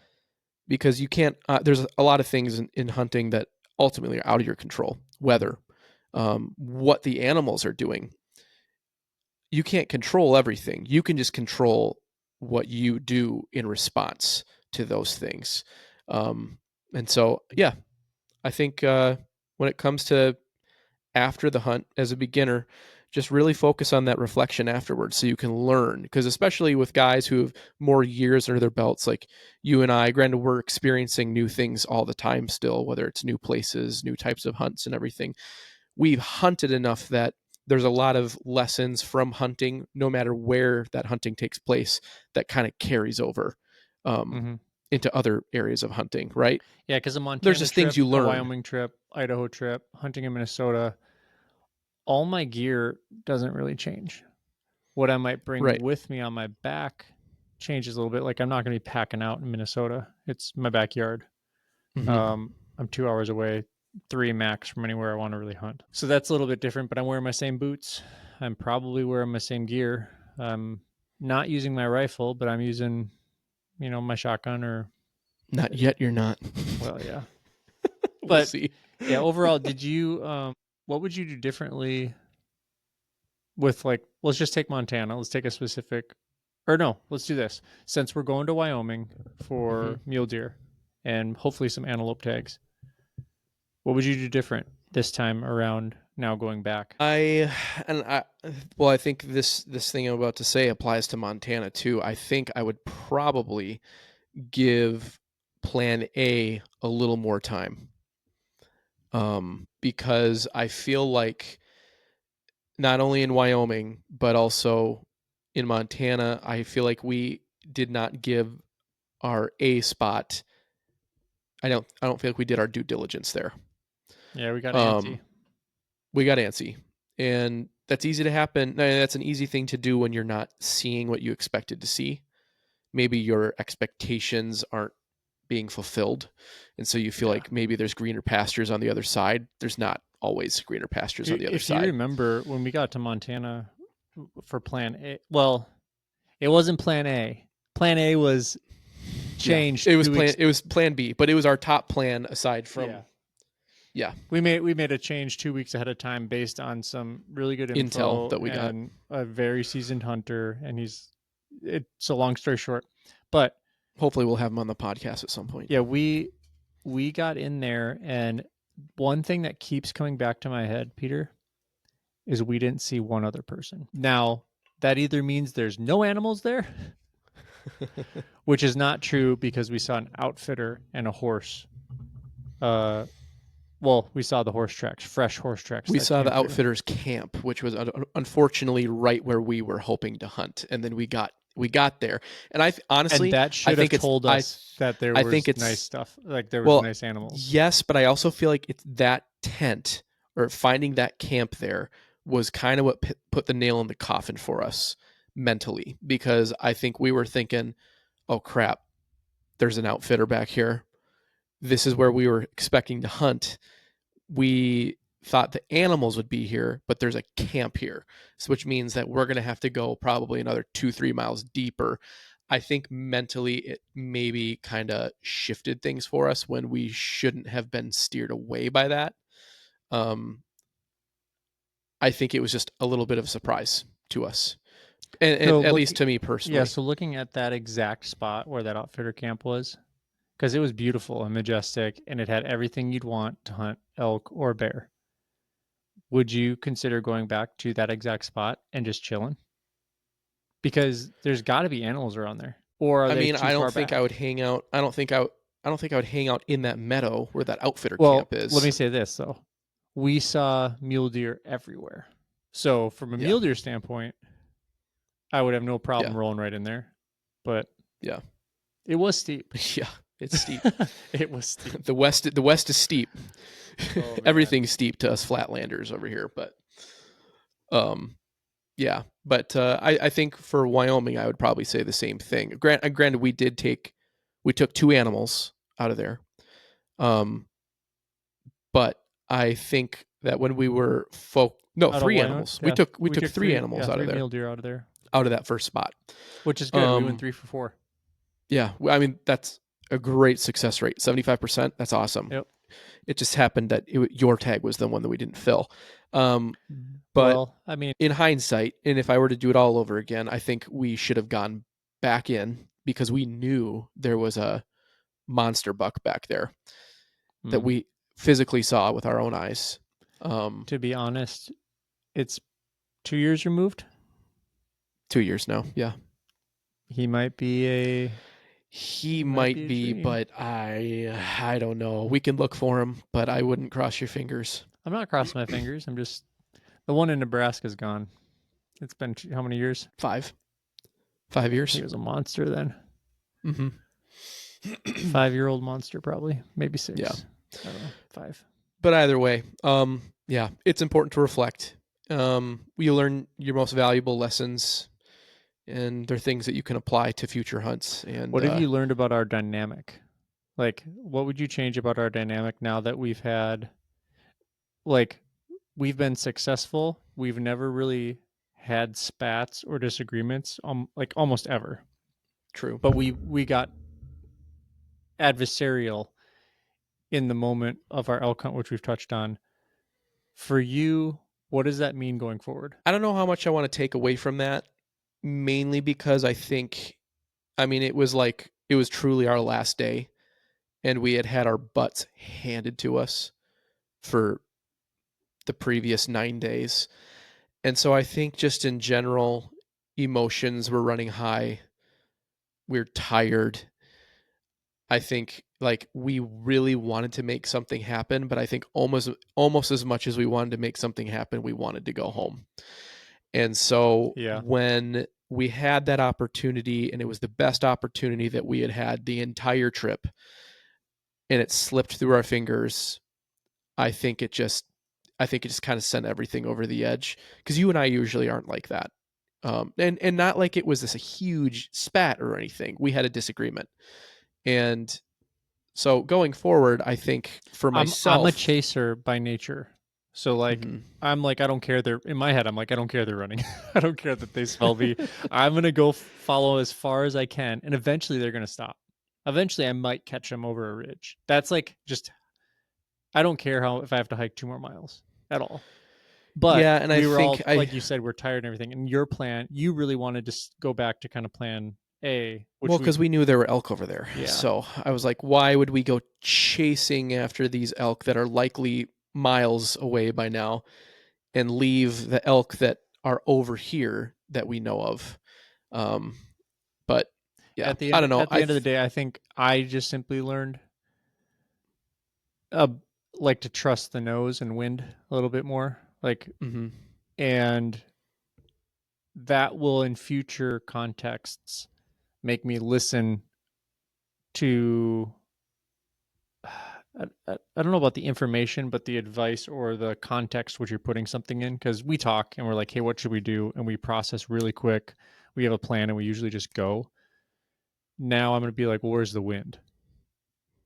because you can't, there's a lot of things in hunting that ultimately are out of your control. Weather, what the animals are doing. You can't control everything. You can just control what you do in response to those things. Um, and so, yeah, I think when it comes to after the hunt as a beginner, just really focus on that reflection afterwards so you can learn. Because especially with guys who have more years under their belts, like you and I, granted, we're experiencing new things all the time still, whether it's new places, new types of hunts, and everything. We've hunted enough that there's a lot of lessons from hunting, no matter where that hunting takes place, that kind of carries over um, mm-hmm. into other areas of hunting, right? Yeah, because a There's Montana just things trip, you a learn, Wyoming trip, Idaho trip, hunting in Minnesota, all my gear doesn't really change. What I might bring right? with me on my back changes a little bit. Like I'm not going to be packing out in Minnesota. It's my backyard. Mm-hmm. I'm 2 hours away, three max from anywhere I want to really hunt. So that's a little bit different, but I'm wearing my same boots. I'm probably wearing my same gear. I'm not using my rifle, but I'm using, my shotgun or, Not yet. You're not. well, yeah. We'll But see. yeah, overall, what would you do differently with, like, let's just take Montana. Let's take a specific, or no, let's do this. Since we're going to Wyoming Hmm. for mule deer and hopefully some antelope tags, what would you do different this time around now going back? I and I well, I think this thing I'm about to say applies to Montana too. I think I would probably give Plan A little more time, because I feel like not only in Wyoming but also in Montana, I feel like did not give our A spot. I don't feel like we did our due diligence there. Yeah, we got antsy. Um, we got antsy, and that's easy to happen. That's an easy thing to do when you're not seeing what you expected to see. Maybe your expectations aren't being fulfilled, and so you feel Yeah. like maybe there's greener pastures on the other side. There's not always greener pastures on the other If you side. remember when we got to Montana for Plan A, well, it wasn't Plan A. Plan A was Yeah, changed it was 2 weeks. plan B, but it was our top plan aside Yeah, from yeah we made a change 2 weeks ahead of time based on some really good intel info that we got. and a very seasoned hunter. And it's a long story short, but Hopefully, we'll have him on the podcast at some point. yeah, we got in there, and one thing that keeps coming back to my head, Peter, is we didn't see one other person. Now, that either means there's no animals there, which is not true because we saw an outfitter and a horse. Well, we saw the horse tracks, fresh horse tracks We that saw came the through. outfitters camp, which was unfortunately right where we were hoping to hunt, and then we got there. And I And honestly, that I should have think it's told us that there I think was nice it's stuff, like there was well, nice animals. yes, but I also feel like it's that tent or finding that camp there was kind of what put the nail in the coffin for us mentally, because I think we were thinking, oh crap, there's an outfitter back here. This is where we were expecting to hunt. We thought the animals would be here, but there's a camp here, so which means that we're going to have to go probably another 2-3 miles deeper. I think mentally it maybe kind of shifted things for us when we shouldn't have been steered away by that. Um, I think it was just a little bit of a surprise to us, and So at look, least to me yeah. personally. So looking at that exact spot where that outfitter camp was, because it was beautiful and majestic, and it had everything you'd want to hunt elk or bear. Would you consider going back to that exact spot and just chilling? Because there's got to be animals around there, or are I they mean, too I don't far think I would back? hang out. I don't think I would hang out in that meadow where that outfitter Well, camp let me is. say this though: we saw mule deer everywhere. So from a Yeah, mule deer standpoint, I would have no yeah, problem rolling right in there. But yeah, it was steep. yeah. It's steep. It was steep. The west is steep. Oh man. Everything's steep to us flatlanders over here, but um, yeah. But I think for Wyoming, I would probably say the same thing. Granted, we took two animals out of there, um, but I think that when we were no, Out of three Wyoming, animals. We yeah, took we we took took three three, animals yeah, out of three there, mule deer out of there, out of that first spot. which is good. We went Um, 3 for 4. yeah, I mean that's a great success rate, 75%. That's awesome. Yep. It just happened that your tag was the one that we didn't fill. Um, but Well, I mean, in hindsight, and if I were to do it all over again, I think we should have gone back in because we knew there was a monster buck back there that hmm, we physically saw with our own eyes. Um, to be honest, it's 2 years removed. 2 years now. Yeah. He might be a He he might be might a be, dream. but I don't know. We can look for him, but I wouldn't cross your fingers. I'm not crossing my fingers. I'm just the one in Nebraska's gone. It's been how many years? 5 years. He was a monster then. Mm-hmm. 5-year-old monster, probably, maybe Yeah. 6. I don't know, 5. But either way, yeah, it's important to reflect. You learn your most valuable lessons, and they're things that you can apply to future hunts. And What have you learned about our dynamic? Like, what would you change about our dynamic now that like, we've been successful? We've never really had spats or disagreements, like almost ever. true. But we got adversarial in the moment of our elk hunt, which we've touched on. For you, what does that mean going forward? I don't know how much I want to take away from that, mainly because I mean, it was truly our last day, and we had had our butts handed to us for the previous 9 days. And so I think just in general, emotions were running high. We're tired. I think like we really wanted to make something happen, but I think almost as much as we wanted to make something happen, we wanted to go home. And so Yeah. when we had that opportunity, and it was the best opportunity that we had had the entire trip, and it slipped through our fingers. I think it just kind of sent everything over the edge, because you and I usually aren't like that. And not like it was this a huge spat or anything. We had a disagreement, and so going forward, I think for I'm a myself, chaser by nature. So like mhm. I'm like I don't care they're in my head I'm like I don't care they're running. I don't care that they smell me. I'm going to go follow as far as I can and eventually they're going to stop. Eventually I might catch them over a ridge. That's like just I don't care how if I have to hike 2 more miles at all. But Yeah, and I we were think all like you said we're tired and everything. And your plan, you really wanted to go back to kind of plan A, well, which we because we knew there were elk over there, yeah. so I was like, why would we go chasing after these elk that are likely miles away by now, and leave the elk that are over here that we know of? Um, but yeah, I don't know. At the end of the day, I think I just simply learned uh like to trust the nose and wind a little bit more. Like Mhm. and that will in future contexts make me listen to I don't know about the information, but the advice or the context which you're putting something in. Because we talk and we're like, hey, what should we do? And we process really quick. We have a plan and we usually just go. Now I'm going to be like, well, where's the wind?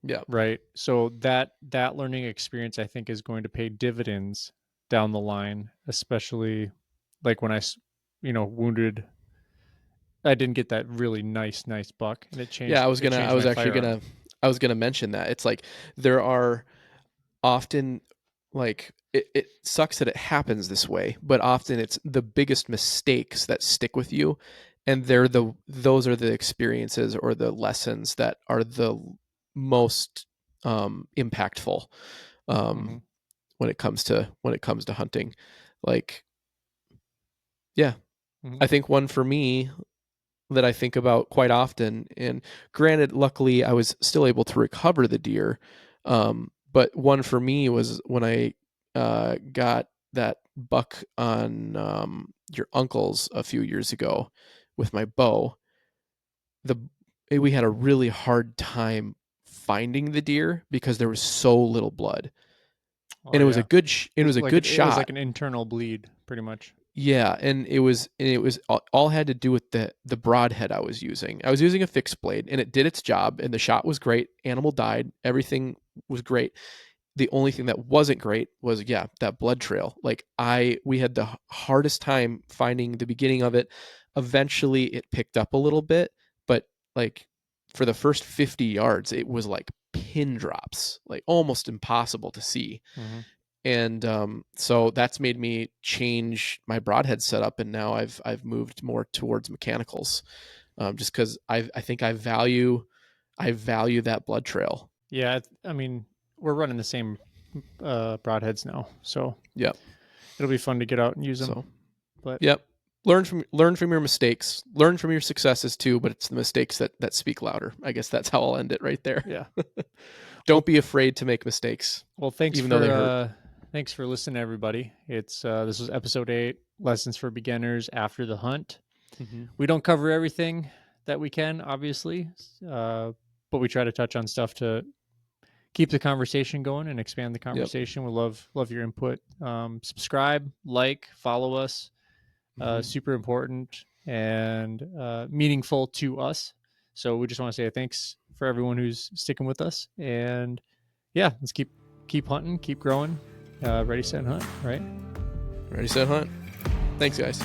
Yeah. Right. So that learning experience, I think, is going to pay dividends down the line, especially like when wounded. I didn't get that really nice buck, and Yeah, it I changed was my actually firearm. gonna I was gonna mention that. It's like there are often, like, it sucks that it happens this way, but often it's the biggest mistakes that stick with you, and those are the experiences or the lessons that are the most impactful, Mm-hmm. um, when it comes to hunting. Like, yeah, Mm-hmm. I think one for me that I think about quite often. And granted, luckily, I was still able to recover the deer. But one for me was when I got that buck on your uncle's a few years ago with my bow. The We had a really hard time finding the deer because there was so little blood, Oh and yeah, it was a good it was shot. like an internal bleed, pretty much. Yeah, and it was all had to do with the broadhead I was using. I was using a fixed blade, and it did its job, and the shot was great. Animal died, everything was great. The only thing that wasn't great was, yeah, that blood trail. Like, we had the hardest time finding the beginning of it. Eventually it picked up a little bit, but like for the first 50 yards it was like pin drops, like almost impossible to see. Mm-hmm. And so that's made me change my broadhead setup, and now I've moved more towards mechanicals, just because I think I value that blood trail. Yeah, I mean, we're running the same broadheads now, so Yep. it'll be fun to get out and use them. So But yep. Learn from your mistakes. Learn from your successes too, but it's the mistakes that speak louder. I guess that's how I'll end it right there. yeah, well, Don't be afraid to make mistakes, well, even though they hurt. thanks for listening, everybody. It's this was episode 8, lessons for beginners after the hunt. Mm-hmm. We don't cover everything that we can, obviously, but we try to touch on stuff to keep the conversation going and expand the Yep. conversation. We love your input. Subscribe, like, follow us. Mm-hmm. Super important and meaningful to us. So we just want to say thanks for everyone who's sticking with us. And yeah, let's keep hunting, keep growing. Ready, set, hunt. Right. Ready, set, hunt. Thanks, guys.